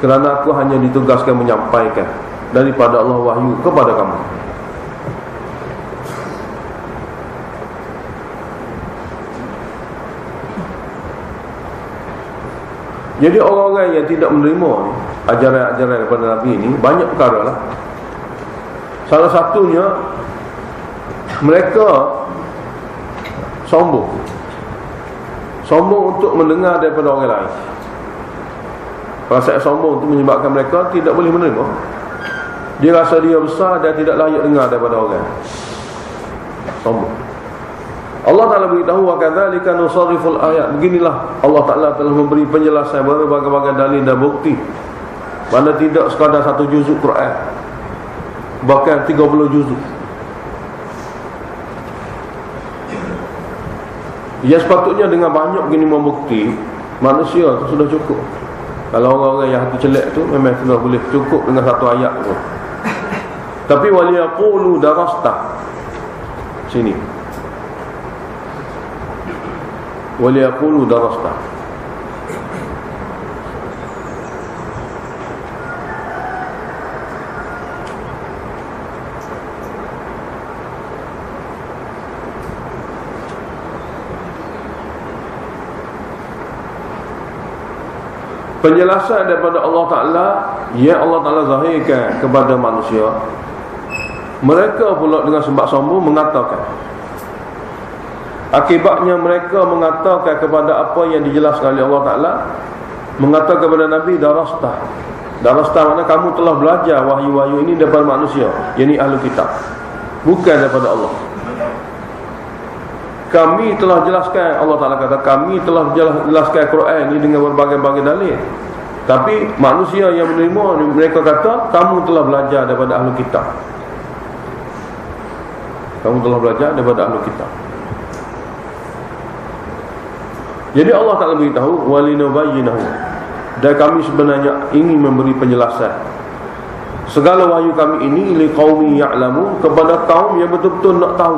kerana aku hanya ditugaskan menyampaikan daripada Allah wahyu kepada kamu. Jadi orang-orang yang tidak menerima ajaran-ajaran daripada Nabi ini banyak perkara lah. Salah satunya, mereka sombong untuk mendengar daripada orang lain. Perasaan sombong itu menyebabkan mereka tidak boleh menerima. Dia rasa dia besar dan tidak layak dengar daripada orang. Sombong. Allah Ta'ala beritahu, wa kadzalika nusarriful ayat. Beginilah Allah Ta'ala telah memberi penjelasan berbagai-bagai dalil dan bukti. Mana tidak sekadar satu juzuk Quran, bahkan 30 juzuk. Ya, sepatutnya dengan banyak begini membukti, manusia itu sudah cukup. Kalau orang-orang yang hati celak tu memang sudah boleh cukup dengan satu ayat tu. Tapi waliyaqulu darasta, sini, waliyaqulu darasta. Penjelasan daripada Allah Ta'ala yang Allah Ta'ala zahirkan kepada manusia, mereka pula dengan sebab sombong mengatakan, akibatnya mereka mengatakan kepada apa yang dijelaskan oleh Allah Ta'ala, mengatakan kepada Nabi, darasta. Darasta makna kamu telah belajar wahyu-wahyu ini daripada manusia, yakni ahli kitab, bukan daripada Allah. Kami telah jelaskan, Allah Ta'ala kata, kami telah jelaskan Quran ini dengan berbagai-bagai dalil. Tapi manusia yang menerima, mereka kata, kamu telah belajar daripada ahli kitab. Kamu telah belajar daripada ahli kitab. Jadi Allah Ta'ala beritahu, walinubayyinahu, dan kami sebenarnya ingin memberi penjelasan segala wahyu kami ini liqaumi ya'lamu, kepada kaum yang betul-betul nak tahu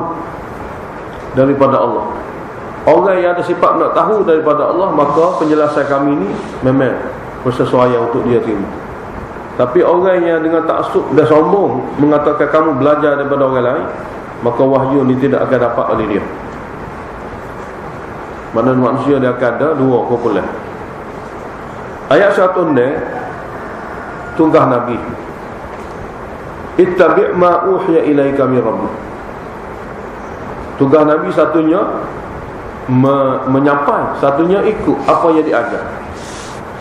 daripada Allah. Orang yang ada sifat nak tahu daripada Allah, maka penjelasan kami ini memang bersesuaian untuk dia terima. Tapi orang yang dengan taksub dan sombong mengatakan kamu belajar daripada orang lain, maka wahyu ini tidak akan dapat oleh dia. Mana manusia dia akan ada dua kumpulan. Ayat 1 ni tunggah Nabi, ittabi' ma uhiya ilaika min rabbik. Tugas Nabi satunya menyampai, satunya ikut apa yang diajar.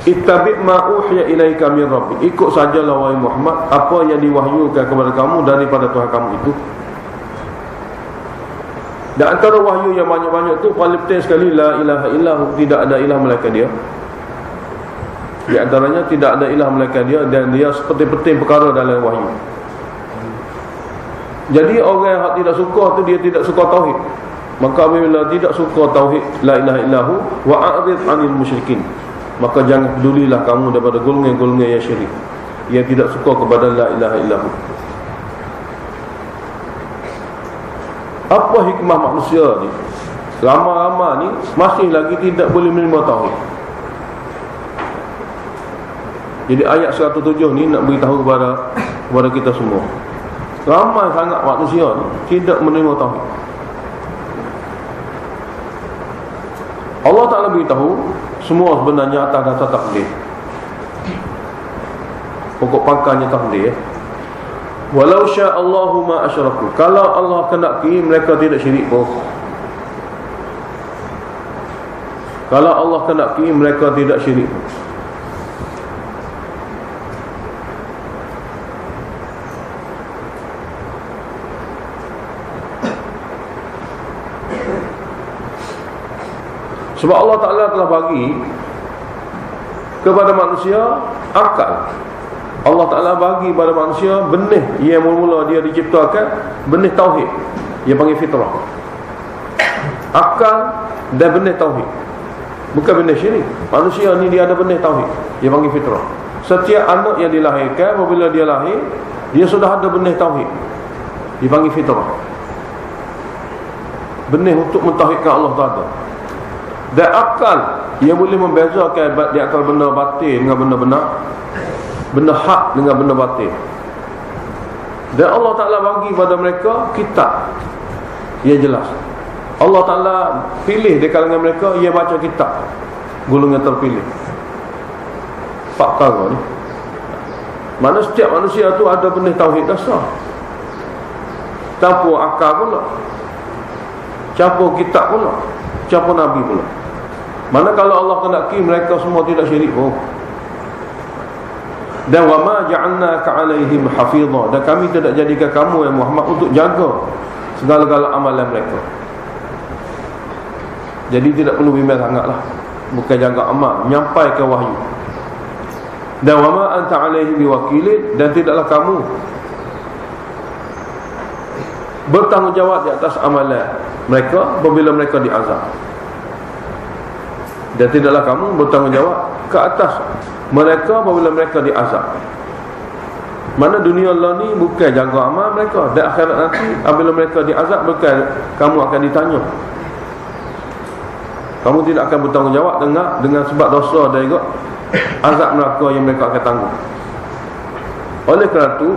Ittabi' ma uhiya ilaika min rabbik, ikut sajalah wahai Muhammad apa yang diwahyukan kepada kamu daripada Tuhan kamu itu. Dan antara wahyu yang banyak-banyak tu paling penting sekali la ilaha illahu, tidak ada ilah melainkan dia. Di antaranya tidak ada ilah melainkan dia, dan dia seperti-penting perkara dalam wahyu. Jadi orang yang tidak suka tu, dia tidak suka tauhid. Maka apabila tidak suka tauhid la ilaha illahu wa a'rid 'anil musyrikin, maka jangan pedulilah kamu daripada golongan-golongan yang syirik, yang tidak suka kepada la ilaha illallah. Apa hikmah manusia ni? Ramai-ramai ni masih lagi tidak boleh menerima tauhid. Jadi ayat 107 ni nak beritahu kepada kita semua, ramai sangat manusia ni tidak menerima tauhid. Allah Ta'ala beritahu semua sebenarnya atas dasar takdir. Pokok pangkalnya takdir. Walau sya'allahu ma asyraku. Kalau Allah kendaki mereka tidak syirik pun. Kalau Allah kendaki mereka tidak syirik pun. Sebab Allah Ta'ala telah bagi kepada manusia akal. Allah Ta'ala bagi kepada manusia benih yang mula-mula dia diciptakan, benih tauhid, dia panggil fitrah. Akal dan benih tauhid, bukan benih syirik. Manusia ni dia ada benih tauhid, dia panggil fitrah. Setiap anak yang dilahirkan, apabila dia lahir, dia sudah ada benih tauhid, dia panggil fitrah. Benih untuk mentauhidkan Allah Ta'ala. Dan akal yang boleh membezakan di antara benda batil dengan benda benar, benda hak dengan benda batil. Dan Allah Ta'ala bagi pada mereka kitab yang jelas. Allah Ta'ala pilih di kalangan mereka yang baca kitab, golongan terpilih. Pak perkara ni, mana setiap manusia tu ada benih tauhid dasar, campur akal pula, campur kitab pula, campur Nabi pula. Mana kalau Allah kendaki mereka semua tidak syirik pun. Dan wa ma ja'alnaka 'alaihim hafizah, dan kami tidak jadikan kamu yang Muhammad untuk jaga segala-gala amalan mereka. Jadi tidak perlu bimbang sangatlah, bukan jaga amal, menyampaikan wahyu. Dan wa ma anta 'alaihim biwakilin, dan tidaklah kamu bertanggungjawab di atas amalan mereka apabila mereka diazab. Dan tidaklah kamu bertanggungjawab ke atas mereka apabila mereka diazab. Mana dunia Allah ni bukan jaga amal mereka, dan akhirat nanti apabila mereka diazab, bukan kamu akan ditanya. Kamu tidak akan bertanggungjawab dengan sebab dosa dan juga azab neraka yang mereka akan tanggung. Oleh kerana itu,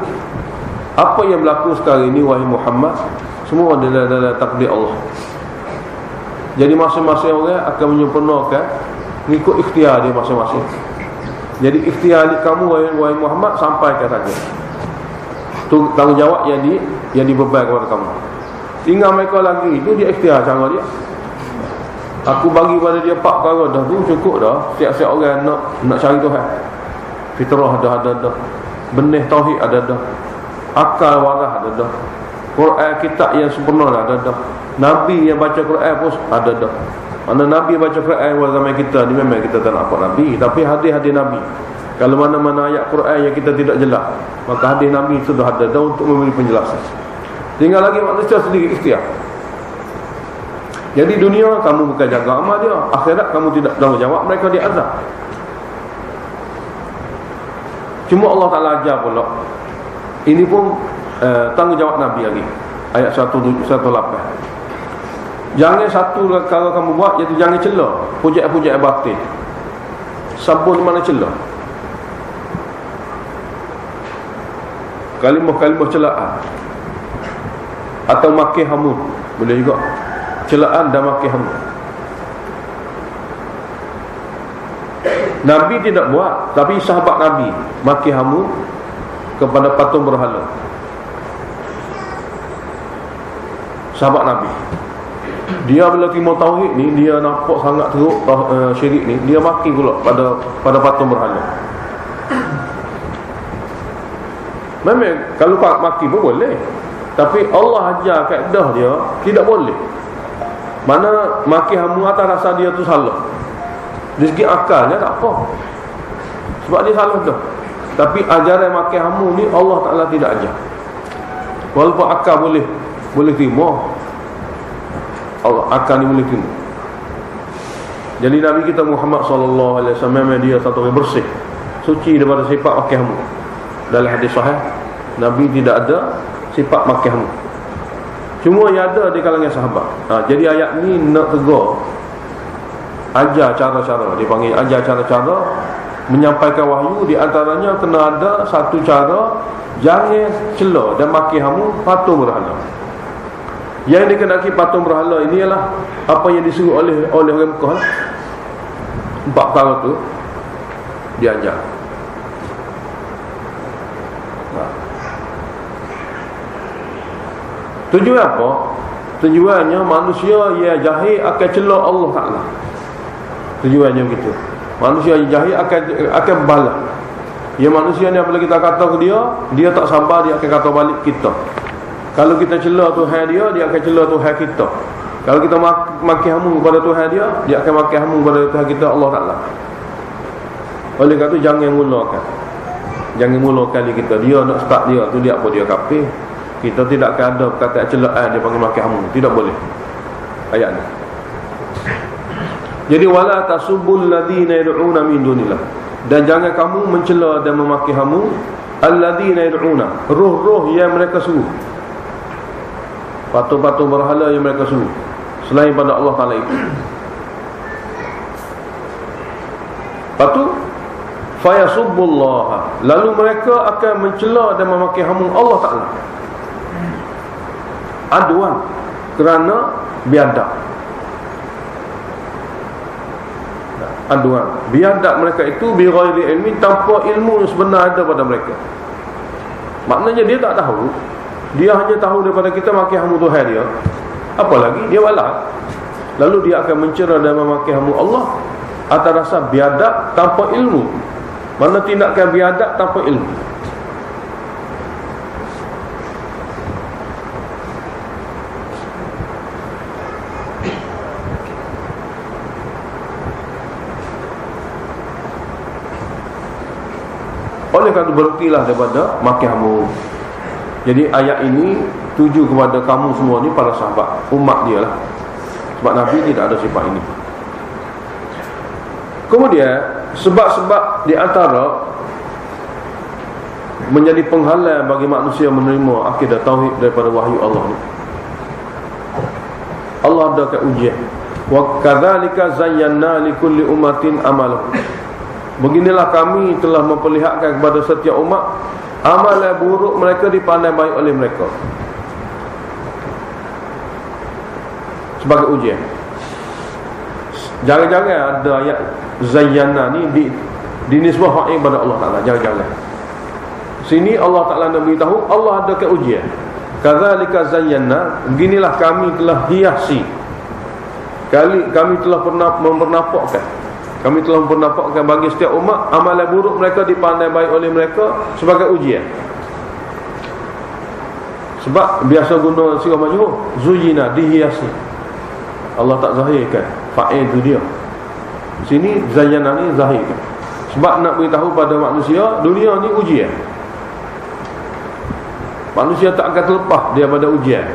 apa yang berlaku sekarang ini wahai Muhammad, semua adalah takdir Allah. Jadi masing-masing orang akan menyempurnakan mengikut ikhtiar dia masing-masing. Jadi ikhtiar kamu wahai Muhammad, sampaikan saja. Itu tanggungjawab yang dibeban kepada kamu. Tinggal mereka lagi, itu dia ikhtiar cara dia. Aku bagi pada dia 4 perkara dah, tu cukup dah. Setiap-setiap orang nak cari Tuhan. Fitrah ada. Benih tauhid ada. Akal waras ada. Quran kitab yang sempurna ada. Nabi yang baca Quran pun ada. Mana Nabi baca Quran pada zaman kita ni, memang kita tak nak apa Nabi, tapi hadis-hadis Nabi. Kalau mana-mana ayat Quran yang kita tidak jelas, maka hadis Nabi sudah ada untuk memberi penjelasan. Tinggal lagi manusia sendiri ikhtiar. Jadi dunia kamu bukan jaga amal dia, akhirat kamu tidak tanggungjawab, mereka diazab. Cuma Allah Ta'ala ajar pula, ini pun tanggungjawab Nabi lagi. Ayat 118. Jangan satu kalau kamu buat, iaitu jangan celah pujaan-pujaan batil. Sabun mana celah? Kalimah-kalimah celaan atau maki hamun, boleh juga. Celaan dan maki hamun. Nabi tidak buat, tapi sahabat Nabi maki hamun kepada patung berhala. Sahabat Nabi, dia bila terima tauhid ni, dia nampak sangat teruk syirik ni, dia maki pula pada patung berhala. Memang kalau maki pun boleh, tapi Allah ajar kaedah dia tidak boleh. Mana maki hamu atas rasa dia tu salah, dari segi akalnya tak apa, sebab dia salah dah. Tapi ajaran maki hamu ni Allah Ta'ala tidak ajar. Walaupun akal boleh terima, Allah akan ni boleh terima. Jadi Nabi kita Muhammad sallallahu alaihi wasallam memang dia satu orang bersih, suci daripada sifat makan hamu. Dalam hadis sahih, Nabi tidak ada sifat makan hamu. Cuma yang ada di kalangan sahabat. Jadi ayat ni nak tegur, ajar cara-cara, dipanggil ajar cara-cara menyampaikan wahyu. Di antaranya kena ada satu cara, jangan cela dan maki hamu patung berhala. Yang dikenaki patung berhala ini ialah apa yang disuruh oleh orang Mekah. 4 perkara tu diajar. Tujuan apa? Tujuannya manusia yang jahil akan cela Allah Ta'ala. Tujuannya begitu. Manusia yang jahil akan balas. Ya, manusia ni apabila kita kata ke dia tak sabar, dia akan kata balik kita. Kalau kita cela Tuhan dia akan cela Tuhan kita. Kalau kita maki hamu kepada Tuhan dia akan maki hamu kepada Tuhan kita, Allah Ta'ala. Oleh kerana itu jangan mulakan kita. Dia nak start dia tu, dia apa dia kafir. Kita tidak akan ada perkataan celaan dia panggil maki hamu. Tidak boleh. Ayat ni. Jadi wala tasubbul ladzina yad'una min dunillah. Dan jangan kamu mencela dan memaki hamu alladzina yad'una, roh-roh yang mereka suruh, patung-patung berhala yang mereka suruh selain pada Allah Ta'ala itu. Patu fayasubbullah, lalu mereka akan mencela dan memaki hamu Allah Ta'ala. Aduan, kerana biadab. Aduan, biadab mereka itu bi ghairi ilmi, tanpa ilmu yang sebenar ada pada mereka. Maknanya dia tak tahu. Dia hanya tahu daripada kita maki hamu Tuhan dia. Apalagi dia balas. Lalu dia akan mencela dan memaki hamu Allah atas dasar biadab tanpa ilmu. Mana tindakan biadab tanpa ilmu. Oleh kerana berhentilah daripada maki hamu. Jadi ayat ini tuju kepada kamu semua ni, para sahabat, umat dia lah. Sebab Nabi tidak ada sifat ini. Kemudian sebab-sebab di antara menjadi penghalang bagi manusia menerima akidah tauhid daripada wahyu Allah ni, Allah ada ke ujian. Wa kadzalika zayyana likulli ummatin amalahum. Beginilah kami telah memperlihatkan kepada setiap umat amalan buruk mereka dipandang baik oleh mereka sebagai ujian. Jangan-jangan ada ayat zayyana ni dinisbahkan kepada Allah Ta'ala. Jangan-jangan sini Allah Ta'ala nak beritahu Allah ada ke ujian. Kadzalika zayyana, beginilah kami telah hiasi, kami telah mempernampakkan, kami telah mempernampakkan bagi setiap umat amalan buruk mereka dipandang baik oleh mereka sebagai ujian. Sebab biasa guna sirah majrur, zuyina, dihiasi. Allah tak zahirkan fa'il itu dia. Sini zayyana ni zahirkan. Sebab nak beritahu pada manusia dunia ni ujian. Manusia tak akan terlepas daripada ujian.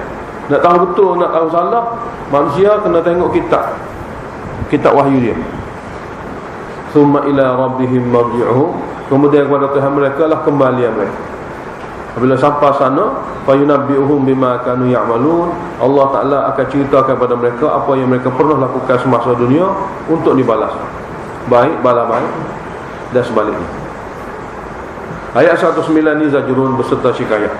Nak tahu betul, nak tahu salah, manusia kena tengok kitab wahyu dia. Summa ila rabbihim marji'uhum, kemudian kepada Tuhan mereka lah kembalian mereka. Apabila sampai sana, fayunabbi'uhum bima kanu ya'malun, Allah Ta'ala akan ceritakan kepada mereka apa yang mereka pernah lakukan semasa dunia untuk dibalas. Baik bala baik dan sebaliknya. Ayat 109 ni zajrun beserta syikayat.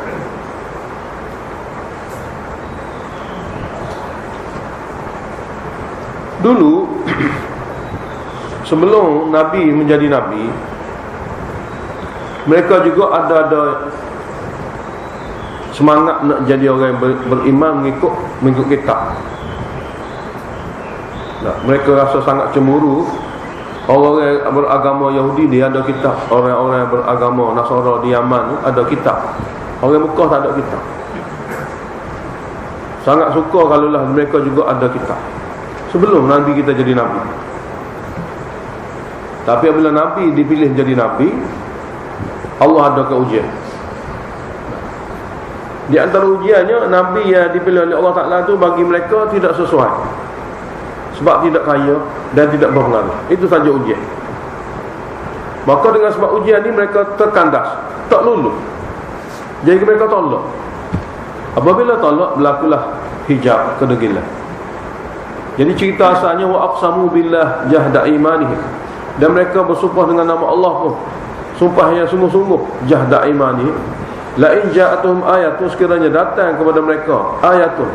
Dulu sebelum Nabi menjadi Nabi, mereka juga ada semangat nak jadi orang yang beriman mengikut kitab. Mereka rasa sangat cemburu. Orang yang beragama Yahudi dia ada kitab, orang-orang yang beragama Nasara di Yaman ada kitab, orang Mekah tak ada kitab. Sangat suka kalaulah mereka juga ada kitab sebelum Nabi kita jadi Nabi. Tapi apabila Nabi dipilih jadi Nabi, Allah ada ujian. Di antara ujiannya, Nabi yang dipilih oleh Allah Ta'ala itu bagi mereka tidak sesuai. sebab tidak kaya dan tidak berpengaruh. Itu saja ujian. Maka dengan sebab ujian ni mereka terkandas, tak lulus. Jadi mereka tolak. Apabila tolak, berlakulah hijab, kedegilan. Jadi cerita asalnya wa aqsamu billah jahda imanihim. Dan mereka bersumpah dengan nama Allah pun, sumpah yang sungguh-sungguh, jahda imanihim. La in ja'atuhum ayatun, sekiranya datang kepada mereka ayatun,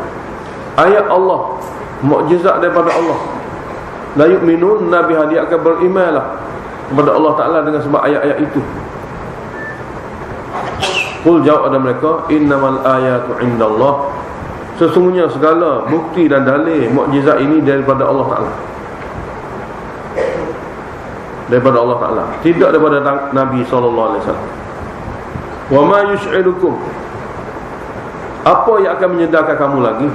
ayat Allah, mukjizat daripada Allah, la yu'minun nabiha, dia akan berimanlah kepada Allah Ta'ala dengan sebab ayat-ayat itu. Qul, jawab ada mereka, innamal ayatu indallah, sesungguhnya segala bukti dan dalil mukjizat ini daripada Allah Ta'ala, daripada Allah Ta'ala, tidak daripada Nabi SAW. Wa ma yus'irukum, apa yang akan menyedarkan kamu lagi,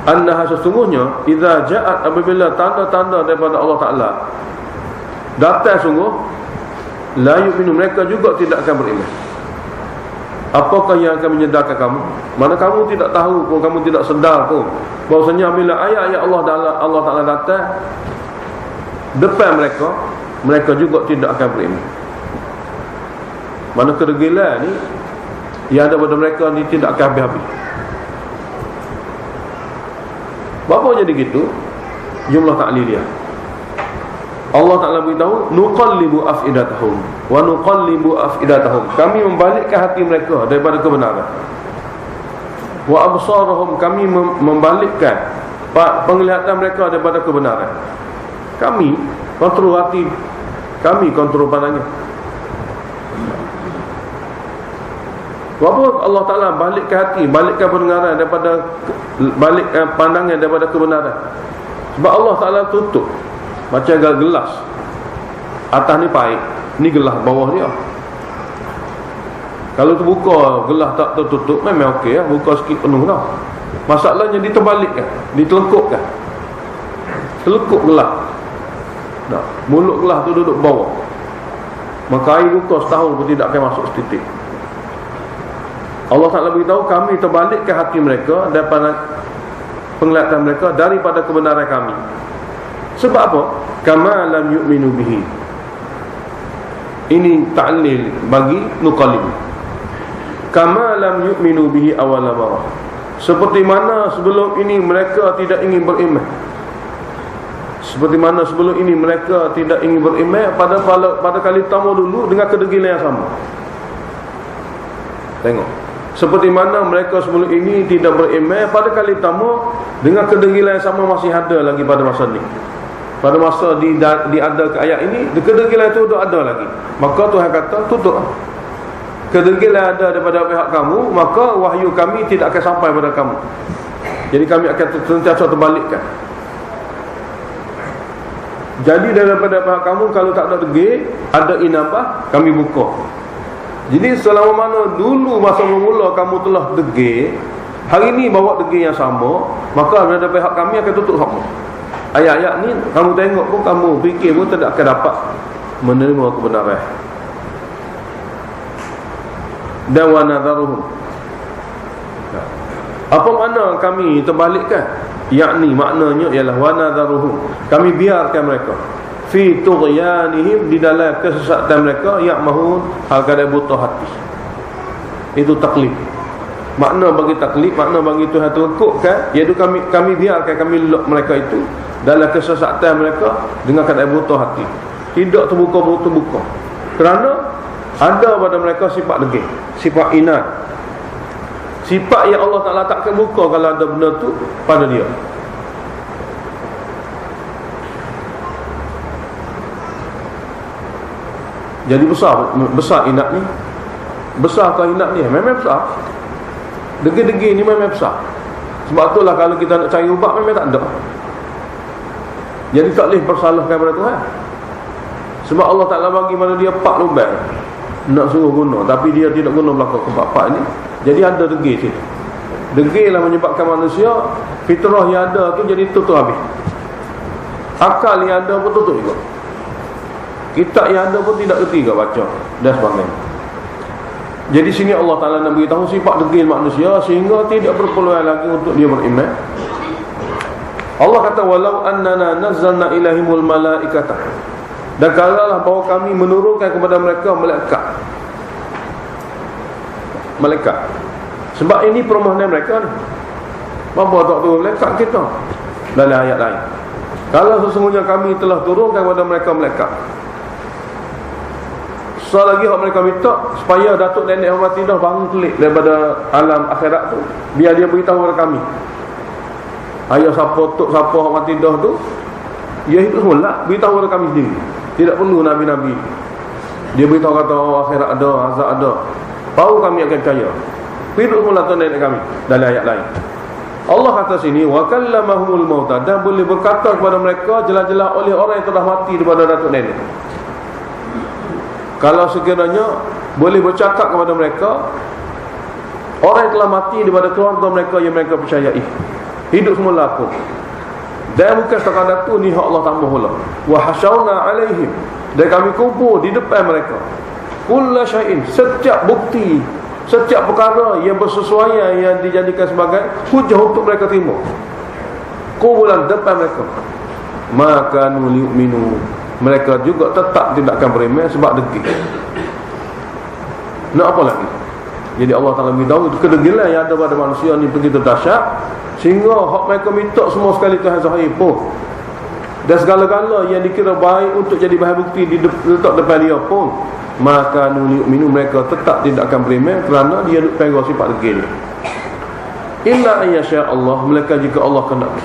annaha, sesungguhnya, idza ja'at, apabila tanda-tanda daripada Allah Ta'ala datang sungguh, la yu'minu, mereka juga tidak akan beriman. Apakah yang akan menyedarkan kamu? Mana kamu tidak tahu pun, kamu tidak sedar pun bahawasanya bila ayat-ayat Allah Ta'ala datang depan mereka, mereka juga tidak akan beriman. Mana kedegilan ni yang ada pada mereka ni tidak akan habis-habis. Berapa jadi gitu jumlah taklil dia? Allah Ta'ala beritahu, nuqallibu afidatahum wa nuqallibu afidatahum, kami membalikkan hati mereka daripada kebenaran. Wa absarahum, kami membalikkan penglihatan mereka daripada kebenaran. Kami kontrol hati, kami kontrol pandangan. Apa Allah Ta'ala balikkan hati, balikkan pendengaran daripada, balikkan pandangan daripada kebenaran. Sebab Allah Ta'ala tutup macam gelas, atas ni pahit, ni gelas bawah dia. Kalau terbuka gelas tak tertutup, memang okey lah, buka sikit penuh dah. Masalahnya diterbalikkan, ditelengkupkan, telekuk gelas. Nah, mulut gelas tu duduk bawah, maka air buka setahun pun tidak akan masuk setitik. Allah Ta'ala beritahu, kami terbalikkan hati mereka daripada penglihatan mereka daripada kebenaran kami. Sebab apa? Kama lam yu'minu bihi. Ini ta'lil bagi nuqallib. Kama lam yu'minu bihi awal marah, seperti mana sebelum ini mereka tidak ingin beriman. Seperti mana sebelum ini mereka tidak ingin beriman pada kali pertama dulu dengan kedegilan yang sama. Tengok, seperti mana mereka sebelum ini tidak beriman pada kali pertama dengan kedegilan yang sama masih ada lagi pada masa ni. Pada masa diada ke ayat ini, kedegilan itu ada lagi. Maka Tuhan kata, tutup. Kedegilan ada daripada pihak kamu, maka wahyu kami tidak akan sampai pada kamu. Jadi kami akan sentiasa terbalikkan. Jadi daripada pihak kamu, kalau tak ada degil, ada inabah, kami buka. Jadi selama mana dulu masa mula kamu telah degil, hari ini bawa degil yang sama, maka daripada pihak kami akan tutup sama. Ayat-ayat ni kamu tengok pun, kamu fikir pun tidak akan dapat menerima kebenaran. Dan wa nadharuhum, apa makna kami terbalikkan? Yakni maknanya ialah wa nadharuhum, kami biarkan mereka fi tughyanihim, di dalam kesesatan mereka, ya'mahun, hal kadang buta hati. Itu taklid. Makna bagi taklid, makna bagi Tuhan telekukkan, iaitu kami biarkan, kami lock mereka itu dalam kesesatan mereka dengan keadaan buta hati, tidak terbuka. Kerana ada pada mereka sifat degil, sifat inat, sifat yang Allah Ta'ala takkan buka kalau ada benda tu pada dia. Jadi besar inat ni. Besar ke inat ni? Memang besar. Degil-degil ni memang besar. Sebab itulah kalau kita nak cari ubat, memang tak ada. Jadi tak boleh persalahkan pada Tuhan. Sebab Allah Ta'ala bagi pada dia 4 lubang nak suruh guna, tapi dia tidak guna belakang ke-4 ni. Jadi ada degil situ. Degil lah menyebabkan manusia, fitrah yang ada tu jadi tutup habis. Akal yang ada pun tutup juga. Kitab yang ada pun tidak kerti juga baca dan sebagainya. Jadi sini Allah Ta'ala nak beritahu sifat degil manusia, sehingga tidak berpeluang lagi untuk dia beriman. Allah kata walau annana nazzalna ilaihimul malaikata, dan kalaulah bahawa kami menurunkan kepada mereka malaikat. Sebab ini permohonan mereka ni. Apa tak turun malaikat kita dalam ayat lain. Kalau sesungguhnya kami telah turunkan kepada mereka malaikat, lagi hak mereka minta supaya datuk nenek Muhammad Tidah bangun kelik daripada alam akhirat tu, biar dia beritahu kepada kami. Ayah siapa tok siapa Muhammad Tidah tu, dia hidup semula, beritahu kepada kami sendiri. Tidak perlu nabi-nabi. Dia beritahu kata akhirat ada, azab ada, baru kami akan percaya. Hidup semula tu nenek kami dalam ayat lain. Allah kata sini wa kallamahumul mauta, dan boleh berkata kepada mereka jelas-jelas oleh orang yang telah mati daripada datuk nenek. Kalau sekiranya boleh bercakap kepada mereka orang yang telah mati daripada keluarga mereka yang mereka percayai, hidup semula pun. Dan bukan sekadar tu, ni hak Allah tambah pula. Wa hasyawna alaihim, dan kami kumpul di depan mereka kulla syai'in, setiap bukti, setiap perkara yang bersesuaian, yang dijadikan sebagai hujah untuk mereka terima, kumpulan depan mereka. Maka nuli'minu, mereka juga tetap tidak akan beriman sebab degil. Nak apa lagi? Jadi Allah Ta'ala beritahu kedegilan yang ada pada manusia ni begitu dahsyat, sehingga hak mereka minta semua sekali Tuhan Zahir pun, dan segala-gala yang dikira baik untuk jadi bahan bukti diletak depan dia pun, maka nuli'minu, mereka tetap tidak akan beriman kerana dia duk pegang sifat degil. Illa ayyasha Allah, mereka jika Allah kehendaki.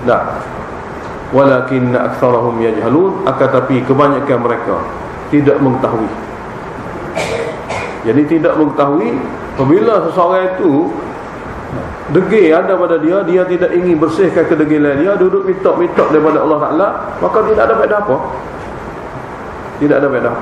Dah. Walakinna aktsarahum yajhalun, akan tapi kebanyakan mereka tidak mengetahui. Jadi tidak mengetahui, apabila seseorang itu degil ada pada dia, dia tidak ingin bersihkan kedegilan dia, duduk minta daripada Allah Ta'ala, maka tidak ada faedah apa. Tidak ada faedah.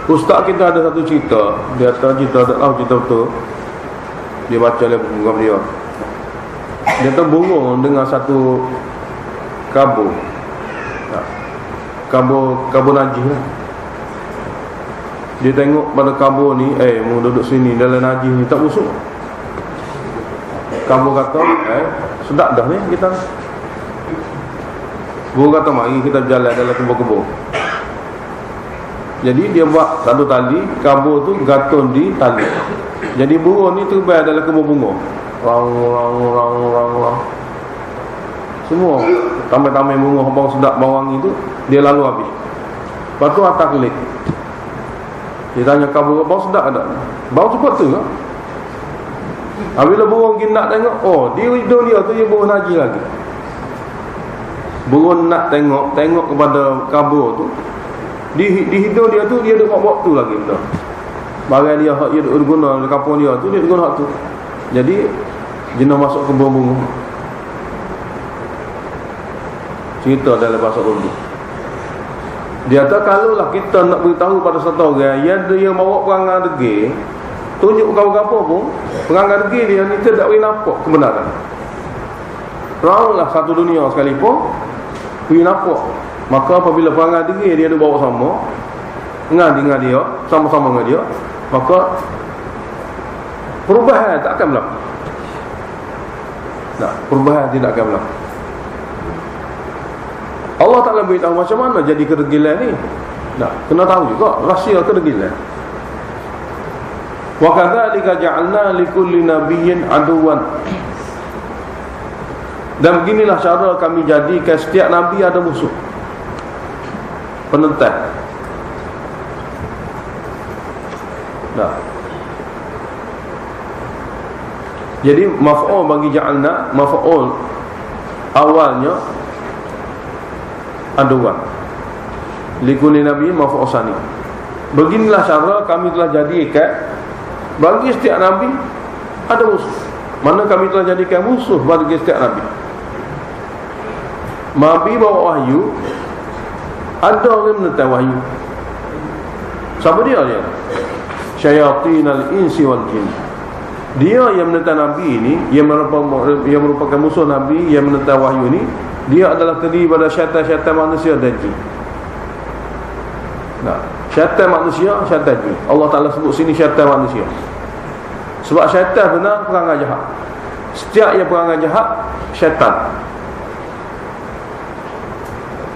Ustaz kita ada satu cerita, dia kata cerita tak tahu cerita betul. Dia baca dalam buku dia. Dia terburung dengan satu kabur. Kabur najis lah. Dia tengok pada kabur ni, mau duduk sini dalam najis ni tak busuk. Kabur kata, sedap dah ni kita. Burung kata mari kita berjalan dalam kebun-kebun. Jadi dia buat satu tali, kabur tu gantung di tali. Jadi burung ni terbang dalam kebun bunga. Rang. Semua tamai-tamai bunga bau sedap, bau wangi tu dia lalu habis. Lepas tu atas kelik. Dia tanya kabur, bau sedap ada? Bau cepat tu ke? Apabila burung pergi nak tengok, di hidung dia tu dia burung najis lagi. Burung nak tengok kepada kabur tu, di hidung dia tu dia duk buat tu lagi betul. Barang dia hak dia duk guna di kampung dia tu, dia guna hak tu. Jadi jenis masuk ke bunga. Cerita dalam bahasa Urdu. Dia kata kalaulah kita nak beritahu pada satu orang yang dia bawa perangai degil, tunjuk kawan-kawan pun perangai degil dia ni tidak boleh nampak kebenaran. Raulah satu dunia sekalipun boleh nampak. Maka apabila perangai degil dia ada bawa sama dengan dia, sama-sama dengan dia, maka perubahan tak akan berlaku. Perubahan tidak akan berlaku. Allah Ta'ala beritahu macam mana jadi kedegilan ni. Kena tahu juga rahsia kedegilan. Wa kadzalika ja'alna likulli nabiyyin aduwan. Dan beginilah cara kami jadikan setiap nabi ada musuh, penentang. Jadi maf'ul bagi ja'alna, maf'ul awalnya aduan, likulli nabiyyin maf'ul sani. Beginilah cara kami telah jadikan bagi setiap nabi ada musuh. Mana kami telah jadikan musuh bagi setiap nabi. Nabi bawa wahyu, ada orang menentang wahyu. Siapa dia? Syayatinal insi wal jin. Dia yang menentang Nabi ini, yang merupakan musuh Nabi, yang menentang wahyu ini, dia adalah terdiri pada syaitan-syaitan manusia dan jin. Nah, syaitan manusia, syaitan jin. Allah Ta'ala sebut sini syaitan manusia. Sebab syaitan benar perangai jahat. Setiap yang perangai jahat, syaitan.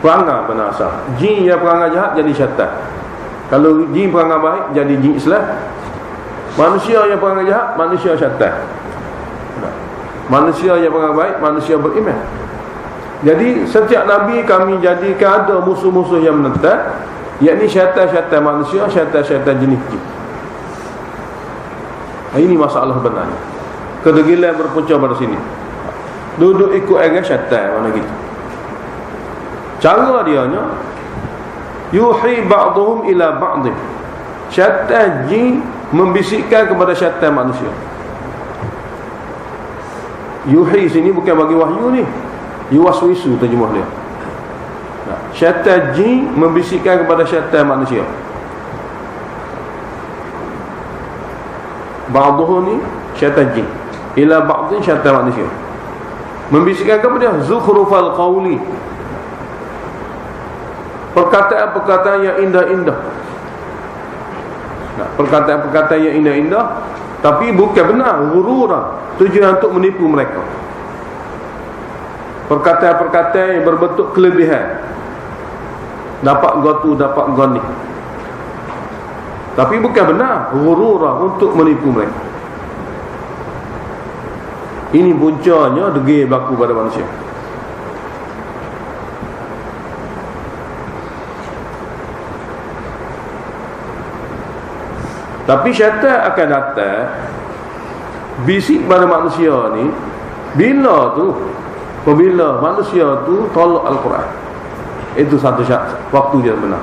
Perangai benar asal. Jin yang perangai jahat jadi syaitan. Kalau jin perangai baik jadi jin Islam. Manusia yang perangai jahat, manusia syaitan. Manusia yang perangai baik, manusia beriman. Jadi setiap Nabi kami jadikan ada musuh-musuh yang menentang, yakni syaitan-syaitan manusia, syaitan-syaitan jenis jin. Ini masalah sebenarnya. Kedegilan berpunca pada sini. Duduk ikut agak syaitan mana gitu. Cara dia nya yuhi ba'dhum ila ba'd. Syaitan jin membisikkan kepada syaitan manusia. Yuhi sini bukan bagi wahyu ni, yuwaswisu terjemah dia. Nah, syaitan jin membisikkan kepada syaitan manusia. Ba'dhuhu ni syaitan jin, ila ba'dhin syaitan manusia. Membisikkan kepada dia zukhrufal qawli, perkataan-perkataan yang indah-indah. Nah, perkataan-perkataan yang indah-indah, tapi bukan benar, ghurura, tujuan untuk menipu mereka. Perkataan-perkataan yang berbentuk kelebihan, dapat gotu, dapat goni, tapi bukan benar, ghurura, untuk menipu mereka. Ini puncanya degil berlaku pada manusia. Tapi syaitan akan datang bisik pada manusia ni bila tu, apabila manusia tu tolak Al-Quran. Itu satu syarat, waktu dia benar.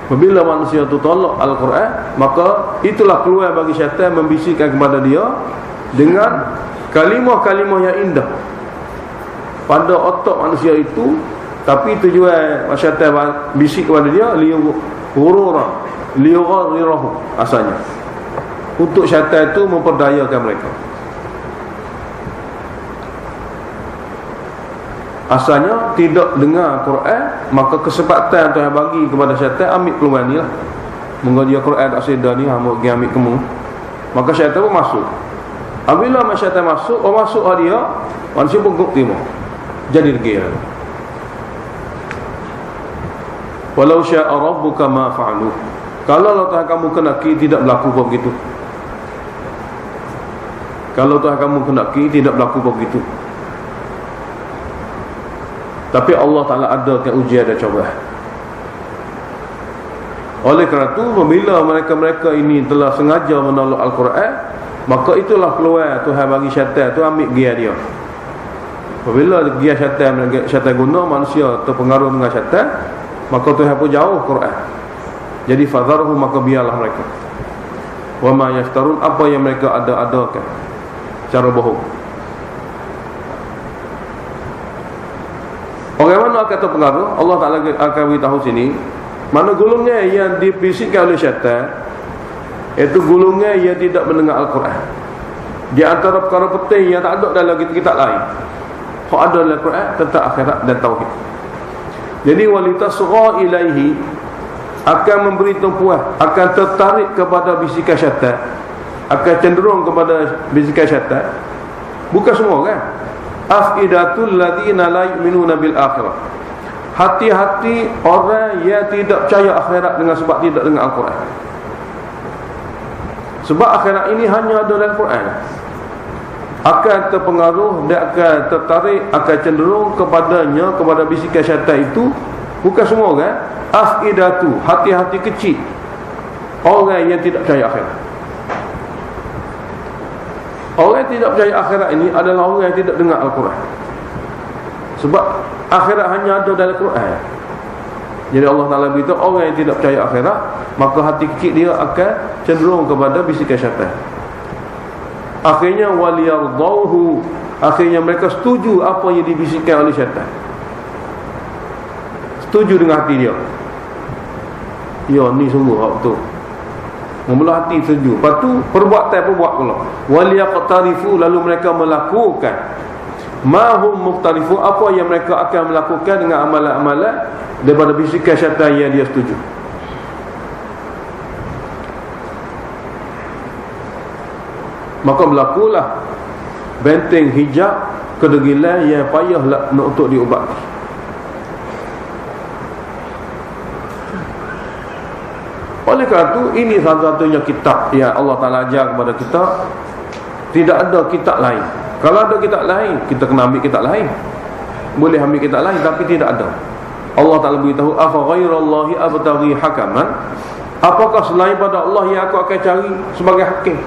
Apabila manusia tu tolak Al-Quran, maka itulah keluar bagi syaitan membisikkan kepada dia dengan kalimah-kalimah yang indah pada otak manusia itu. Tapi tujuan syaitan bisik kepada dia liurura, liurirahu, asalnya untuk syaitan itu memperdayakan mereka. Asalnya tidak dengar Quran, maka kesempatan Tuhan bagi kepada syaitan, ambil peluang ni lah. Mengaji Quran tak sedar ni, ambil kamu, maka syaitan pun masuk. Apabila syaitan masuk, orang masuk dia, manusia pun terima, jadi degil. Walau sya'a rabbuka ma fa'alu. Kalau Allah Tuhan kamu kenaki, tidak berlaku begitu. Kalau Tuhan kamu kenaki, tidak berlaku begitu. Tapi Allah Ta'ala adakan ujian dan cobaan. Oleh kerana itu, apabila mereka-mereka ini telah sengaja menolak Al-Quran, maka itulah keluar Tuhan bagi syaitan tu ambil gia dia. Apabila gia syaitan guna, manusia terpengaruh dengan syaitan, maka Tuhan pun jauh Quran. Jadi fadharhu, maka biarlah mereka. Wa ma yaftarun, apa yang mereka ada-adakan cara bohong. Orang mana akan terpengaruh? Allah Ta'ala akan beritahu sini, mana golongan yang dibisikkan oleh syaitan, iaitu golongan yang tidak mendengar Al-Quran. Di antara perkara penting yang tak ada dalam kitab lain, hak ada dalam Al-Quran tentang akhirat dan tauhid. Jadi walitasgha ilaihi, akan memberi tumpuan, akan tertarik kepada bisikan syaitan, akan cenderung kepada bisikan syaitan. Bukan semua kan? Afidatul ladzina la yu'minuna bil akhirah. Hati-hati orang yang tidak percaya akhirat dengan sebab tidak dengar Al-Quran. Sebab akhirat ini hanya ada dalam Al-Quran. Akan terpengaruh, dia akan tertarik, akan cenderung kepadanya, kepada bisikan syaitan itu. Bukan semua kan? Afidatu, hati-hati kecil orang yang tidak percaya akhirat. Orang yang tidak percaya akhirat ini adalah orang yang tidak dengar Al-Quran. Sebab akhirat hanya ada dalam Al-Quran. Jadi Allah Ta'ala beritahu, orang yang tidak percaya akhirat, maka hati kecil dia akan cenderung kepada bisikan syaitan. Akhirnya waliyardauhu, akhirnya mereka setuju apa yang dibisikkan oleh syaitan. Setuju dengan hati dia. Ya, ni sungguh hak betul. membelah hati setuju. Lepas tu perbuatan pula. Wal yaqtarifu, lalu mereka melakukan ma hum muqtarifu, apa yang mereka akan melakukan dengan amalan-amalan daripada bisikan syaitan yang dia setuju. Maka berlakulah benteng hijab kedegilan yang payahlah untuk diubati. Oleh kerana itu, ini satu-satunya kitab yang Allah Ta'ala ajar kepada kita. Tidak ada kitab lain. Kalau ada kitab lain, kita kena ambil kitab lain. Boleh ambil kitab lain, tapi tidak ada. Allah Ta'ala beritahu, afa ghairallahi abtaghi hakaman, apakah selain pada Allah yang aku akan cari sebagai hakim?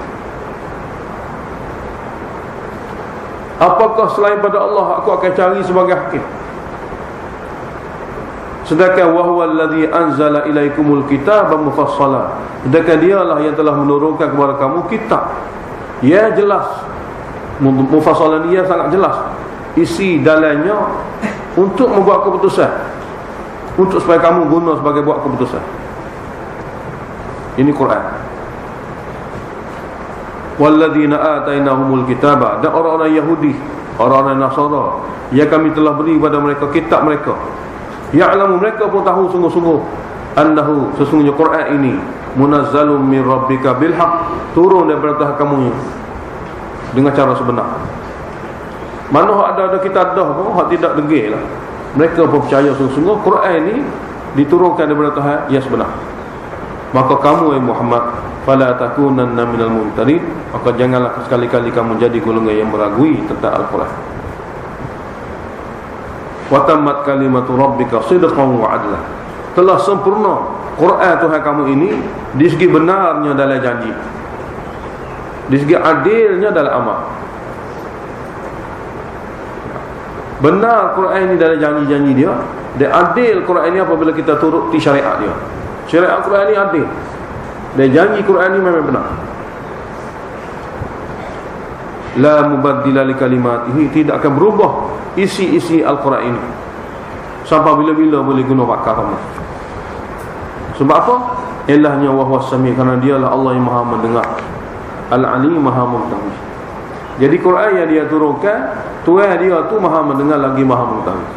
Apakah selain pada Allah aku akan cari sebagai hakim? Sedangkan wahwa alladhi anzala ilaikumul kitaba mufassala, sedangkan dialah yang telah menurunkan kepada kamu kitab ya jelas. Mufassalan dia sangat jelas isi dalamnya untuk membuat keputusan, untuk supaya kamu guna sebagai buat keputusan. Ini Quran. Walladzina atainahumul kitaba, dan orang-orang Yahudi, orang-orang Nasara yang kami telah beri kepada mereka kitab mereka, ya'lamu, mereka pun tahu sungguh-sungguh, annahu, sesungguhnya Quran ini munazzalun min rabbika bil haqq, turun daripada Tuhan kamu dengan cara sebenar. Mana ada kita dah pun hak tidak degil lah. Mereka pun percaya sungguh-sungguh Quran ini diturunkan daripada Tuhan yang sebenar. Maka kamu wahai Muhammad, fala takunanna minal mumtarin, maka janganlah sekali-kali kamu jadi golongan yang meragui tentang Al-Quran. Wa tammat kalimatu rabbika sidqan wa adla, telah sempurna Quran Tuhan kamu ini di segi benarnya dalam janji, di segi adilnya dalam amal. Benar Quran ini dalam janji-janji dia, dan adil Quran ini apabila kita turuti syariat dia. Syariat Quran ini adil, dan janji Quran ini memang benar. La mubaddila li kalimatihi, tidak akan berubah isi-isi Al-Quran ini sampai bila-bila boleh guna pakai kamu. Sebab apa? Ilahnya wahwa sami, kerana dialah Allah yang maha mendengar, Al-Ali, maha mengetahui. Jadi Quran yang dia turunkan, Tuhan dia tu maha mendengar lagi maha mengetahui.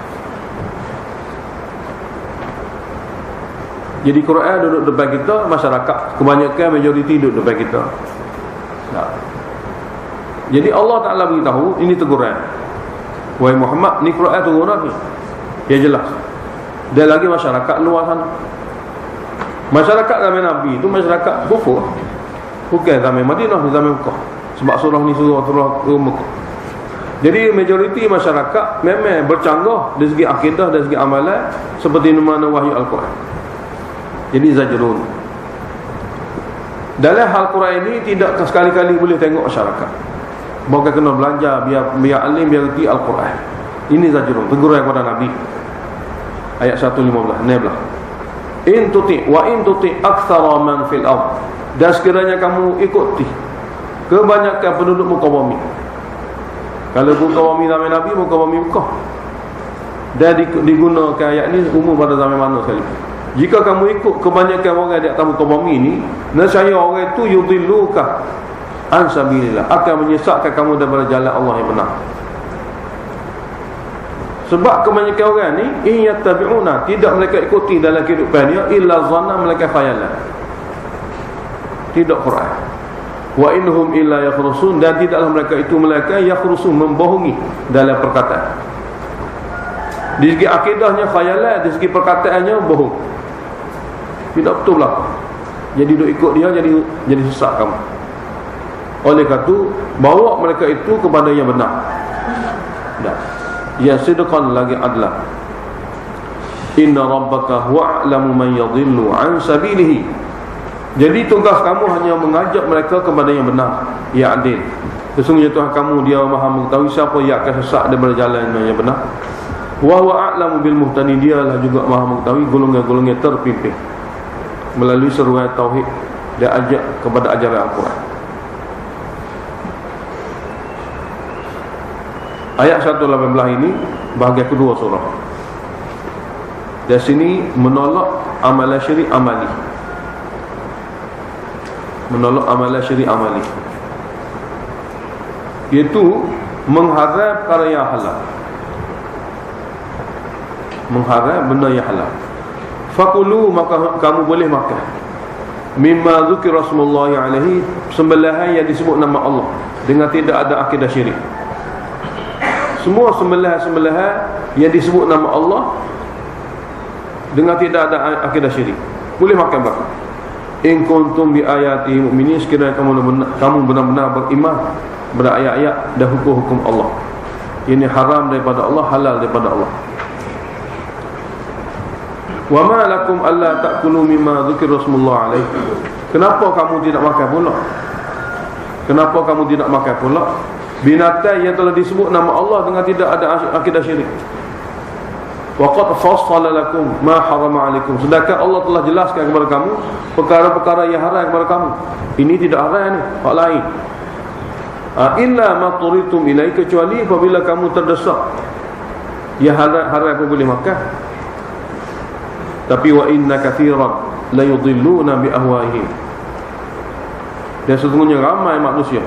Jadi Quran duduk depan kita, masyarakat kebanyakan majoriti duduk depan kita. Nah. Jadi Allah Ta'ala beritahu, ini teguran, wahai Muhammad, ni Quran turun ni ya jelas. Dan lagi masyarakat luar sana, masyarakat zaman Nabi itu masyarakat kufur, bukan zaman Madinah, zaman Mekah. Sebab surah ni surah Mekah. Jadi majoriti masyarakat memang bercanggah dari segi akidah, dari segi amalan, seperti mana wahyu Al-Quran. Jadi zajrun. Dalam hal Quran ini tidak sekali-kali boleh tengok masyarakat, bahkan kena belajar, biar alim, biar reti Al-Quran. Ini zajrun, teguran kepada Nabi. Ayat 115, Nablah. In tuti wa in tuti aktsara man fil ard, dan sekiranya kamu ikuti kebanyakan penduduk muka bumi. Kalau muka bumi zaman Nabi, muka bumi Mekah, dan digunakan ayat ini umum pada zaman mana sekali. Jika kamu ikut kebanyakan orang di atas muka bumi ini, nescaya orang itu yudilluka an sabilillah, akan menyesatkan kamu daripada jalan Allah yang benar. Sebab kebanyakan orang ni in yattabi'una, tidak mereka ikuti dalam kehidupan dia illa zanna, mereka khayalan, tidak Quran. Wa innahum illa yakhrusun, dan tidaklah mereka itu mereka yakhrusun, membohongi dalam perkataan. Di segi akidahnya khayalan, di segi perkataannya bohong, tidak betul lah. Jadi duk ikut dia, jadi sesat kamu. Oleh kerana itu, bawa mereka itu kepada yang benar, yang sidqan lagi adla. Inna rabbaka huwa a'lamu man yadhillu an sabilihi, jadi tugas kamu hanya mengajak mereka kepada yang benar, yang adil. Sesungguhnya Tuhan kamu dia maha mengetahui siapa yang akan sesat daripada jalan yang benar. Wa huwa a'lamu bil muhtadin, dialah juga maha mengetahui golongan-golongan terpimpin melalui seruan tauhid dan ajak kepada ajaran Al-Quran. Ayat 118 ini bahagian kedua surah. Dari sini menolak amalan syirik amali. menolak amalan syirik amali, iaitu mengharap perkara yang halal, mengharap benda yang halal. Fakulu, maka kamu boleh makan mimma dzukira rasulullahi alaihi, sembelihan yang disebut nama Allah dengan tidak ada akidah syirik. Semua sembelihan yang disebut nama Allah dengan tidak ada akidah syirik boleh makan bakar. In kuntum bi ayati mu'minin, sekiranya kamu benar-benar beriman pada ayat-ayat dan hukum-hukum Allah. Ini haram daripada Allah, halal daripada Allah. Wa ma lakum alla ta'kulu mimma dzukira Rasulullah alaihi. Kenapa kamu tidak makan pula? Kenapa kamu tidak makan pula binatang yang telah disebut nama Allah dengan tidak ada akidah syirik? Wa qad fassala lakum ma harama alaikum, sedangkan Allah telah jelaskan kepada kamu perkara-perkara yang haram kepada kamu. Ini tidak haram ni, hak lain. Illa ma turitum ilai, kecuali apabila kamu terdesak, ya haram pun boleh makan. Tapi wa inna katsiran la yudhilluna bi ahwaihim, dan sesungguhnya ramai manusia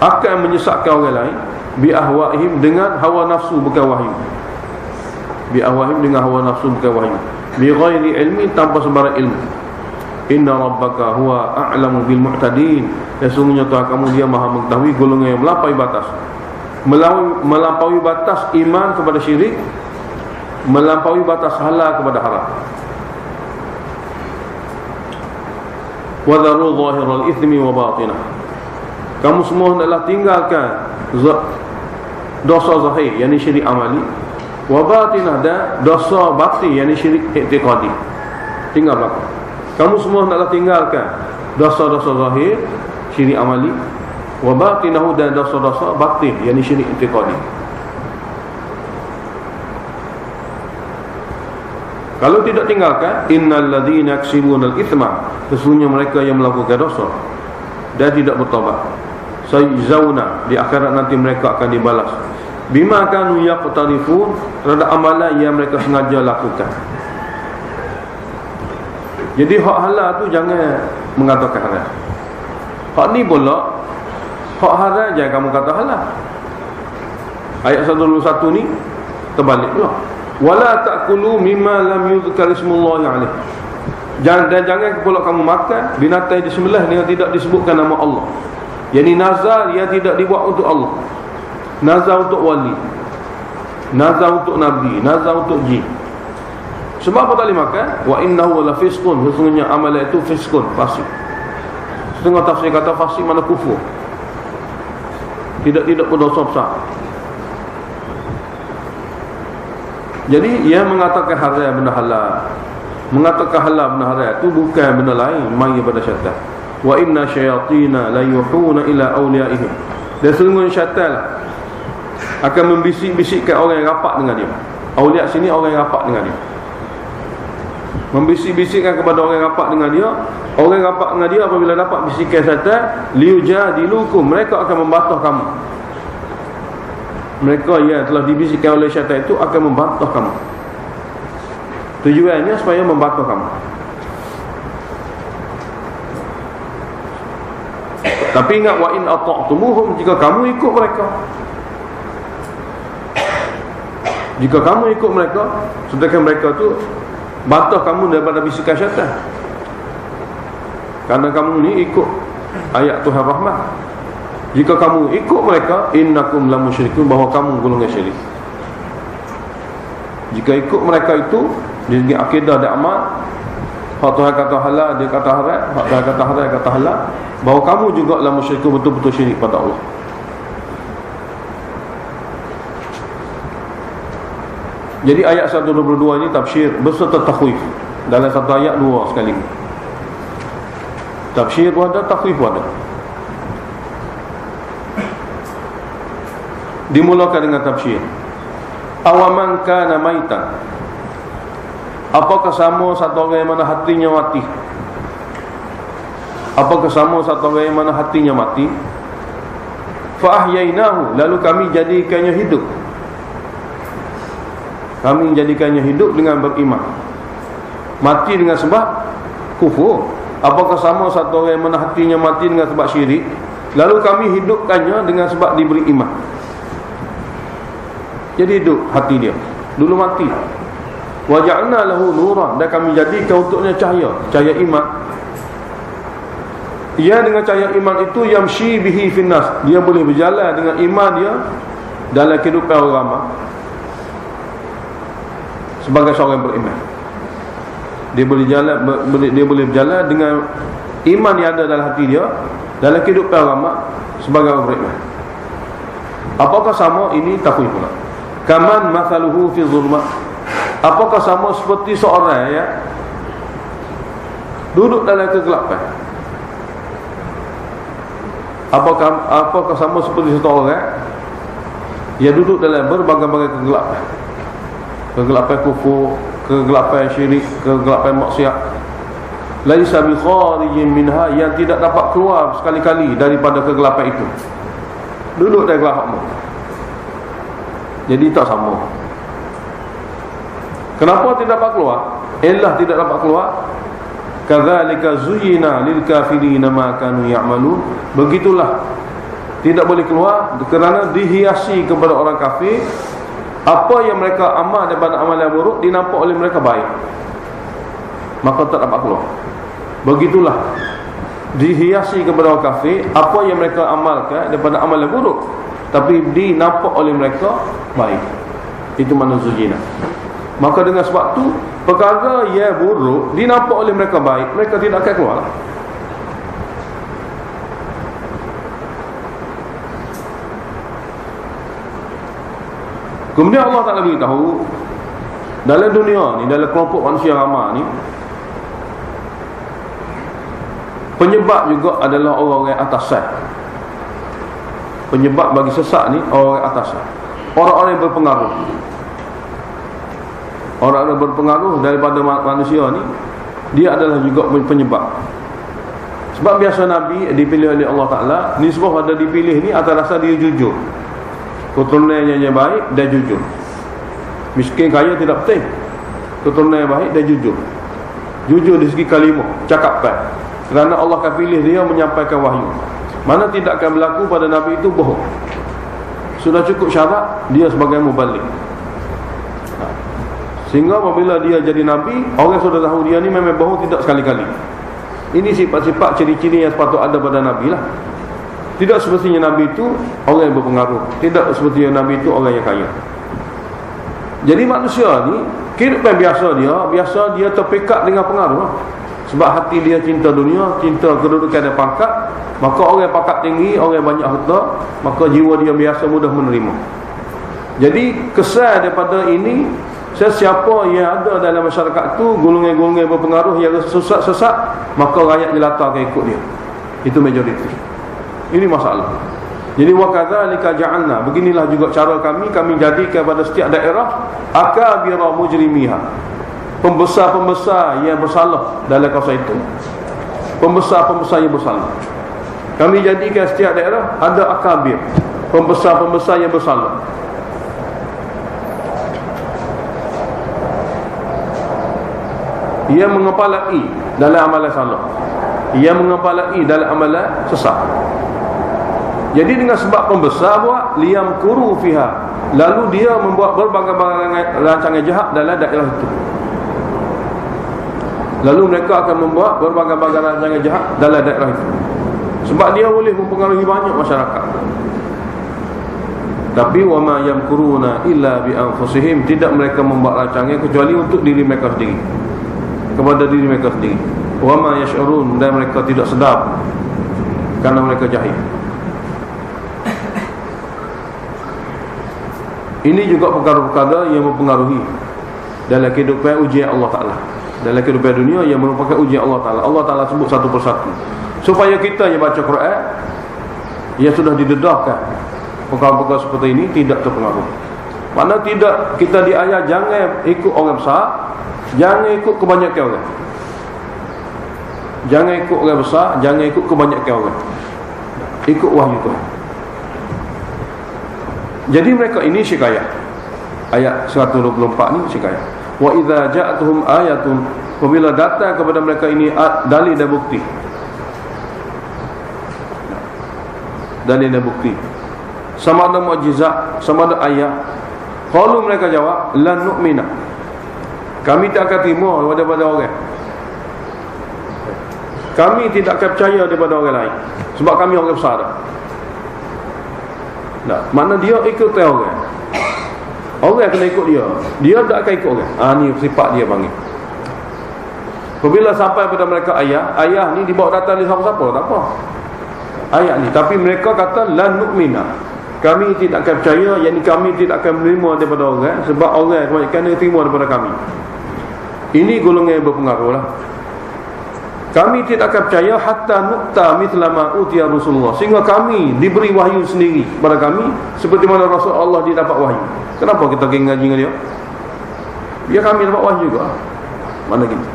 akan menyesatkan orang lain bi ahwaihim, dengan hawa nafsu bukan wahyu. Bi ahwaihim, dengan hawa nafsu bukan wahyu. Bi ghairi ilmi, tanpa sembarang ilmu. Inna rabbaka huwa a'lamu bil mu'tadin, dan sesungguhnya Tuhan kamu dia maha mengetahui golongan yang melampaui batas. Melampaui batas iman kepada syirik, melampaui batas halal kepada haram. Wa dharu zahiral ithmi wa batinah, kamu semua hendaklah tinggalkan dosa zahir, yakni syirik amali, wa batinah, dan dosa batin, yakni syirik i'tiqadi. Tinggal belakang. Kamu semua hendaklah tinggalkan dosa-dosa zahir, syirik amali, wa batinahu, dan dosa-dosa batin, yakni syirik i'tiqadi. Kalau tidak tinggalkan, innal ladzina yaksibunal itsma, sesungguhnya mereka yang melakukan dosa dan tidak bertaubat, sayzauna, di akhirat nanti mereka akan dibalas bima kanu yaqtarifun, terhadap amalan yang mereka sengaja lakukan. Jadi hak halal tu jangan mengatakan haram. Hak ni pula, hak haram jangan kamu kata halal. Ayat 121 ni terbalik pula. Wala ta'kulu mimma lam yuzkar ismullahi alaihi, jangan pula kamu makan binatang disembelih dengan tidak disebutkan nama Allah. Yani nazar yang tidak dibuat untuk Allah, nazar untuk wali, nazar untuk nabi, nazar untuk jin. Sebab apa tak boleh makan? Wa innahu la fisqun, sesungguhnya amalan itu fisqun, fasik. Setengah tafsir kata fasik mana kufur, tidak berdosa besar. Jadi yang mengatakan haram benda halal, mengatakan halal benda haram itu bukan benda lain mari daripada syaitan. Wa inna syayatina la yuhuna ila awliyaihim, dan sesungguhnya syaitan akan membisik-bisikkan orang yang rapat dengan dia. Awliya sini orang yang rapat dengan dia, membisik-bisikkan kepada orang yang rapat dengan dia. Orang yang rapat dengan dia apabila dapat bisikan syaitan, liyujadilukum, mereka akan membantah kamu. Mereka yang telah dibisikkan oleh syaitan itu akan membantah kamu. Tujuannya supaya membantah kamu. Tapi ingat, wa in ata'tumuhum, jika kamu ikut mereka, jika kamu ikut mereka, sedangkan mereka tu bantah kamu daripada bisikan syaitan, kerana kamu ni ikut ayat Tuhan Rahman. Jika kamu ikut mereka, innakum lamusyrikun, bahawa kamu golongan syirik. Jika ikut mereka itu dari segi akidah dan amal, hak Tuhan kata halal dia kata haram, hak Tuhan kata haram dia kata halal, bahawa kamu juga lamusyrikun, betul-betul syirik pada Allah. Jadi ayat 122 ini tafsir berserta takhwif. Dalam satu ayat dua sekali. Tafsir pun ada, takhwif pun ada. Dimulakan dengan tafsir. Awaman kana maitan, apakah sama satu orang yang mana hatinya mati? Apakah sama satu orang yang mana hatinya mati? Fa ahyainahu, lalu kami jadikannya hidup. Kami menjadikannya hidup dengan beriman. Mati dengan sebab kufur, Apakah sama satu orang yang mana hatinya mati dengan sebab syirik, lalu kami hidupkannya dengan sebab diberi iman. Jadi hidup hati dia, dulu mati. Wa ja'alna lahu nuran, dan kami jadikan untuknya cahaya iman. Ia dengan cahaya iman itu yamshi bihi finnas, dia boleh berjalan dengan iman dia dalam kehidupan orang ramai sebagai seorang yang beriman. Dia boleh berjalan dengan iman yang ada dalam hati dia dalam kehidupan orang ramai sebagai orang beriman. Apakah sama? Ini takwil pula. Kaman mathaluhu fi zulmat, apakah sama seperti seorang yang duduk dalam kegelapan? Apakah sama seperti seorang yang duduk dalam berbagai-bagai kegelapan? Kegelapan kufur, kegelapan syirik, kegelapan maksiat. Laisa bi kharijin minha, yang tidak dapat keluar sekali-kali daripada kegelapan itu. Duduk dalam gelapmu. Jadi tak sama. Kenapa tidak dapat keluar? Tidak dapat keluar. Kadzalika zuyyina lil kafirina ma kanu ya'malun. Begitulah tidak boleh keluar kerana dihiasi kepada orang kafir apa yang mereka amal daripada amal yang buruk dinampak oleh mereka baik, maka tak dapat keluar. Begitulah dihiasi kepada orang kafir apa yang mereka amalkan daripada amal yang buruk tapi dinampak oleh mereka baik. Itu makna zuyyina. Maka dengan sebab tu perkara yang buruk dinampak oleh mereka baik, mereka tidak akan keluar. Kemudian Allah Ta'ala beritahu dalam dunia ni, dalam kelompok manusia ramai ni, penyebab juga adalah orang yang atasan. Penyebab bagi sesat ni orang yang atasan, orang-orang yang berpengaruh. Orang yang berpengaruh daripada manusia ni, dia adalah juga penyebab. Sebab biasa Nabi dipilih oleh Allah Ta'ala, nisbah ada dipilih ni atas rasa dia jujur, keturunannya yang baik dan jujur. Miskin kaya tidak penting, keturunan yang baik dan jujur. Jujur di segi kalimah, cakapan. Kerana Allah akan pilih dia menyampaikan wahyu. Mana tidak akan berlaku pada Nabi itu bohong. Sudah cukup syarat dia sebagai mubalik. Sehingga apabila dia jadi Nabi, orang sudah tahu dia ni memang bohong tidak sekali-kali. Ini sifat-sifat ciri-ciri yang sepatut ada pada Nabi lah. Tidak semestinya Nabi itu orang yang berpengaruh, tidak semestinya Nabi itu orang yang kaya. Jadi manusia ni kehidupan biasa dia terpikat dengan pengaruh lah. Sebab hati dia cinta dunia, cinta kedudukan dan pangkat. Maka orang yang pangkat tinggi, orang yang banyak harta, maka jiwa dia biasa mudah menerima. Jadi kesan daripada ini, sesiapa yang ada dalam masyarakat tu golongan-golongan berpengaruh yang sesat, maka rakyat jelata akan ikut dia. Itu majoriti. Ini masalah. Jadi wa kadzalika ja'alna, beginilah juga cara kami jadikan pada setiap daerah akabira mujrimiha, pembesar-pembesar yang bersalah dalam kawasan itu. Pembesar-pembesar yang bersalah. Kami jadikan setiap daerah ada akabir, pembesar-pembesar yang bersalah. Ia mengepalai dalam amalan salah, ia mengepalai dalam amalan sesat. Jadi dengan sebab pembesar buat liam kuru fiha, lalu dia membuat berbagai-bagai rancangan jahat dalam daerah itu. Lalu mereka akan membuat berbagai-bagai rancangan jahat dalam daerah itu. Sebab dia boleh mempengaruhi banyak masyarakat. Tapi wama yamkuruna illa bi anfusihim, tidak mereka membuat rancangan kecuali untuk diri mereka sendiri, kepada diri mereka sendiri. Wama yash'urun, dan mereka tidak sedar kerana mereka jahil. Ini juga perkara-perkara yang mempengaruhi dalam kehidupan ujian Allah Ta'ala, dalam kehidupan dunia yang merupakan ujian Allah Ta'ala. Allah Ta'ala sebut satu persatu supaya kita yang baca Quran, yang sudah didedahkan perkara-perkara seperti ini, tidak terpengaruh. Mana tidak, kita diajar jangan ikut orang besar, jangan ikut kebanyakan orang. Jangan ikut orang besar, jangan ikut kebanyakan orang. Ikut wahyu Tuhan. Jadi mereka ini syikayat. Ayat 124 ni syikayat. Wa idza ja'atuhum ayatun, apabila datang kepada mereka ini dalil dan bukti. Dalil dan bukti, sama ada mukjizat, sama ada ayat. Kalau mereka jawab, lan nu'mina, kami tak akan terima daripada orang. Kami tidak akan percaya daripada orang lain, sebab kami orang besar dah. Nah, mana dia ikut orang. Orang kena ikut dia, dia tak akan ikut orang. Ni sifat dia panggil. Apabila sampai pada mereka ayah ni dibawa datang ni siapa-siapa, tak apa ayat ni, tapi mereka kata lan nu'mina, kami tidak akan percaya, yakni kami tidak akan menerima daripada orang, sebab orang kebanyakan dia terima daripada kami. Ini golongan yang berpengaruh lah. Kami tidak akan percaya hatta nu'ta mithla ma utiya Rasulullah, sehingga kami diberi wahyu sendiri kepada kami seperti mana Rasulullah dia dapat wahyu. Kenapa kita pergi ngaji dengan dia? Biar kami dapat wahyu juga. Mana gitu?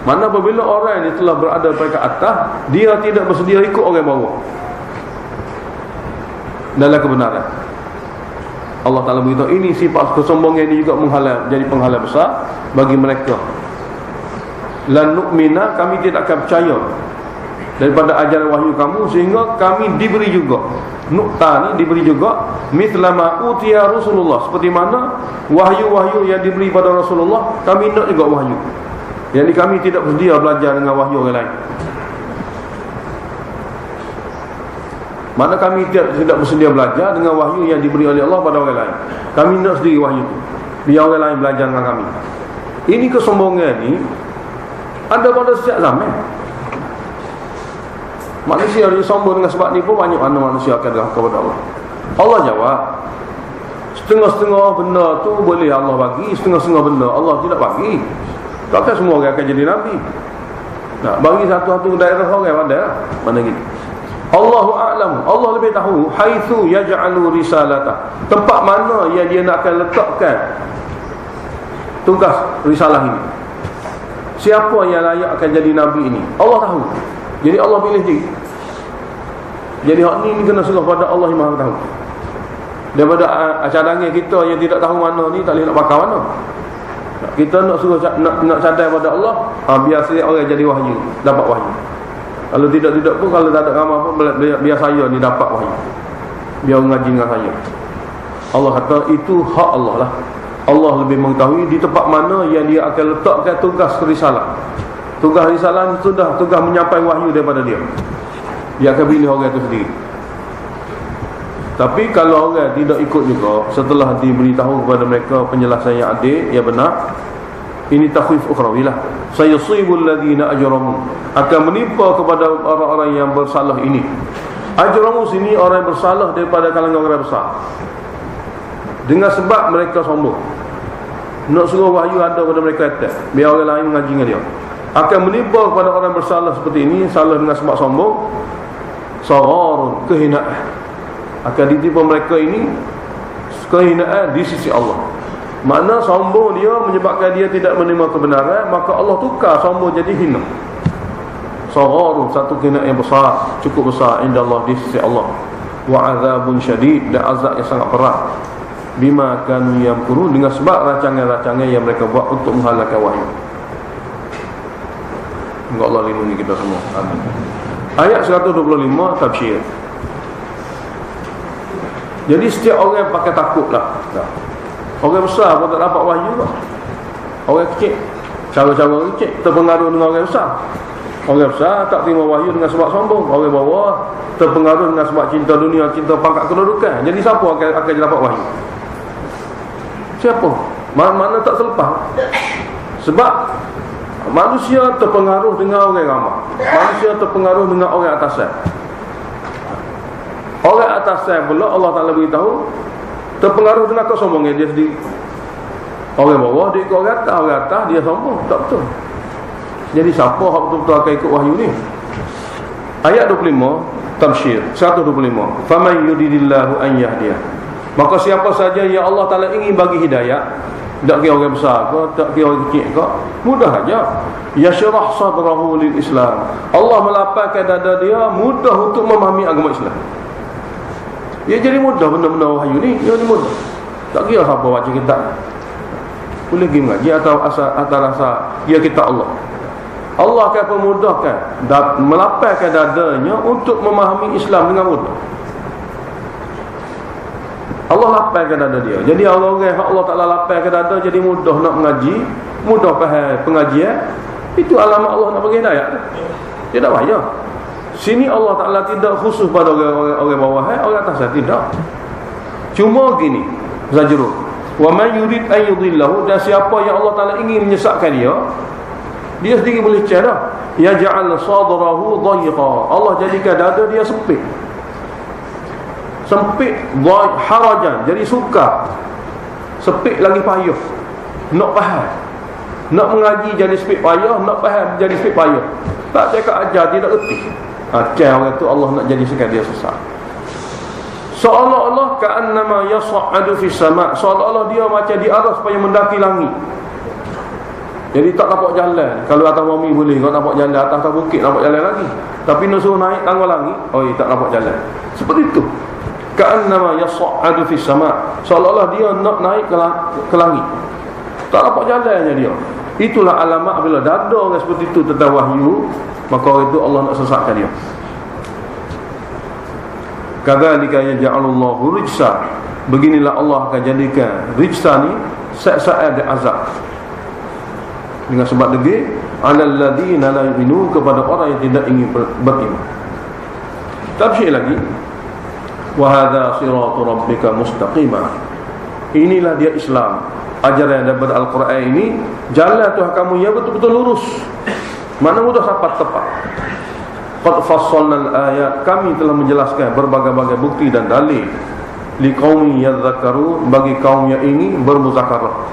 Mana apabila orang ini telah berada pada atas, dia tidak bersedia ikut orang bawah dalam kebenaran. Allah Ta'ala beritahu ini sifat kesombongan ini juga menghalang, jadi penghalang besar bagi mereka. Lan nu'mina, kami tidak akan percaya daripada ajaran wahyu kamu, sehingga kami diberi juga, nukta ni diberi juga mithla ma utiya Rasulullah, seperti mana wahyu-wahyu yang diberi pada Rasulullah, kami nak juga wahyu. Jadi kami tidak bersedia belajar dengan wahyu orang lain. Mana kami tidak bersedia belajar dengan wahyu yang diberi oleh Allah pada orang lain. Kami nak sendiri wahyu itu, biar orang lain belajar dengan kami. Ini kesombongan ni ada pada setiap zaman. Manusia dia sombong dengan sebab ni pun banyak mana manusia akan derhaka kepada Allah. Allah jawab, setengah-setengah benda tu boleh Allah bagi, setengah-setengah benda Allah tidak bagi. Takkan semua orang akan jadi Nabi. Nak bagi satu-satu daerah orang ada mana gitu. Allahu a'lam, Allah lebih tahu haitsu yaj'alu risalata, tempat mana yang dia nak akan letakkan tugas risalah ini. Siapa yang layak akan jadi Nabi ini, Allah tahu. Jadi Allah pilih dia. Jadi hak ni kena serah pada Allah yang Maha tahu. Daripada cadangan kita yang tidak tahu mana ni, tak boleh nak pakai mana. Kita nak suruh nak cadai pada Allah, biasa orang jadi wahyu, dapat wahyu. Kalau tidak pun, kalau tak ada ramah pun, biar saya ni dapat wahyu, biar ngaji dengan saya. Allah kata itu hak Allah lah. Allah lebih mengetahui di tempat mana yang dia akan letakkan tugas risalah. Tugas risalah itu sudah tugas menyampaikan wahyu daripada dia. Dia akan pilih orang itu sendiri. Tapi kalau orang tidak ikut juga, setelah diberitahu kepada mereka penjelasan yang adil, yang benar, ini takhwif ukhrawi lah. Sayusibul ladzina ajramu, akan menimpa kepada orang-orang yang bersalah ini. Ajramu sini orang yang bersalah daripada kalangan orang besar, dengan sebab mereka sombong. Nak suruh wahyu ada pada mereka atas, biar orang lain mengaji dengan dia. Akan menimpa kepada orang bersalah seperti ini, salah dengan sebab sombong, sagharun, kehinaan. Akan ditimpa mereka ini kehinaan di sisi Allah. Makna sombong dia menyebabkan dia tidak menerima kebenaran, maka Allah tukar sombong jadi hina. Sagharun, satu kehinaan yang besar, cukup besar inda Allah, di sisi Allah. Wa azabun syadid, dan azab yang sangat berat. Bima kanu yamkurun, dengan sebab rancangan-rancangan yang mereka buat untuk menghalangkan wahyu. Semoga Allah lindungi kita semua. Amin. Ayat 125 tafsir. Jadi setiap orang pakai takutlah. Orang besar pun tak dapat wahyu lah. Orang kecil, cara-cara orang kecil terpengaruh dengan orang besar. Orang besar tak terima wahyu dengan sebab sombong. Orang bawah terpengaruh dengan sebab cinta dunia, cinta pangkat kedudukan. Jadi siapa akan dapat wahyu? Siapa? Mana tak selepas. Sebab manusia terpengaruh dengan orang ramah. Manusia terpengaruh dengan orang atasan. Orang atasan pula Allah Ta'ala beritahu terpengaruh dengan kesombongan dia sendiri. Orang bawah dia ikut orang atas dia sombong. Tak betul. Jadi siapa yang betul-betul akan ikut wahyu ni? Ayat 25 tafsir 125. Faman yuridillahu an yahdiyah, maka siapa saja yang Allah Ta'ala ingin bagi hidayah, tak kira orang besar ke, tak kira orang kecil ke, mudah aja. Yashrah sadrahu lil Islam, Allah melapangkan dada dia mudah untuk memahami agama Islam. Dia jadi mudah benda-benda wahyu ni, dia jadi mudah. Tak kira siapa baca kitab. boleh pergi mengaji atau atas rasa dia kita Allah. Allah akan memudahkan dan melapangkan dadanya untuk memahami Islam dengan mudah. Allah lapangkan dada dia. Jadi orang Allah Taala lapangkan dada jadi mudah nak mengaji, mudah faham pengajian. Itu alamat Allah nak bagi hidayah. Dia tak payah. Sini Allah Taala tidak khusus pada orang bawah, orang atas tidak. Cuma gini, zajrul. Wa man yurid an yudillahu, dan siapa yang Allah Taala ingin menyesatkan dia sendiri boleh cara. Ya ja'al sadrahu dhayiqa. Allah jadikan dada dia sempit. Sempit harajan, jadi sukar. Sempit lagi payah. Nak faham, nak mengaji jadi sempit payah, nak faham jadi sempit payah. Tak cakap ajar tidak erti. Ajar orang tu Allah nak jadikan dia sesat. Seolah-olah ka'annama yas'adu fis sama', seolah-olah dia macam di atas supaya mendaki langit. Jadi tak nampak jalan. Kalau atas bumi boleh, kalau nampak jalan atas bukit nampak jalan lagi. Tapi nak suruh naik tangga langit, tak nampak jalan. Seperti itu. Ka'annama yas'adu fis sama', seolah-olah dia nak naik ke langit. Tak nampak jalannya dia. Itulah alamat bila dada orang seperti itu tentang wahyu, maka orang itu Allah nak sesatkan dia. Kadzalika yaj'alullahu rijsa, beginilah Allah akan jadikan rijsa ni saat-saat ada azab. Dengan sebab degil alal ladina la yu'minun, kepada orang yang tidak ingin beriman. Tafsir lagi, wa hadza siratu rabbika mustaqima, inilah dia Islam, ajaran daripada Al-Quran ini, jalan Tuhan kamu yang betul-betul lurus, mana mudah sampai tepat. Qad fassalna al-ayat, kami telah menjelaskan berbagai-bagai bukti dan dalil liqaumin yadhakkarun, bagi kaum yang ingin bermuzakarah,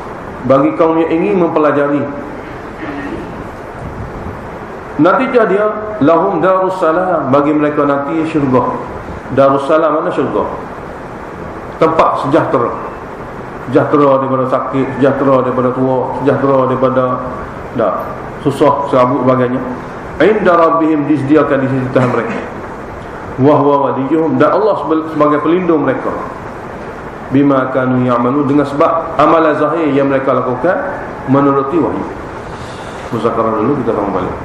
bagi kaum yang ingin mempelajari. Natijah dia lahum darussalam, bagi mereka nanti syurga. Darussalam mana syurga? Tempat sejahtera. Sejahtera daripada sakit, sejahtera daripada tua, sejahtera daripada susah, serabut sebagainya. Inda rabbihim, disediakan di sisi Tuhan mereka. Wa huwa waliyuhum, dan Allah sebagai pelindung mereka. Bima kanu ya'malu, dengan sebab amalan zahir yang mereka lakukan menuruti wahyu. Muzakarah dulu, kita akan balik.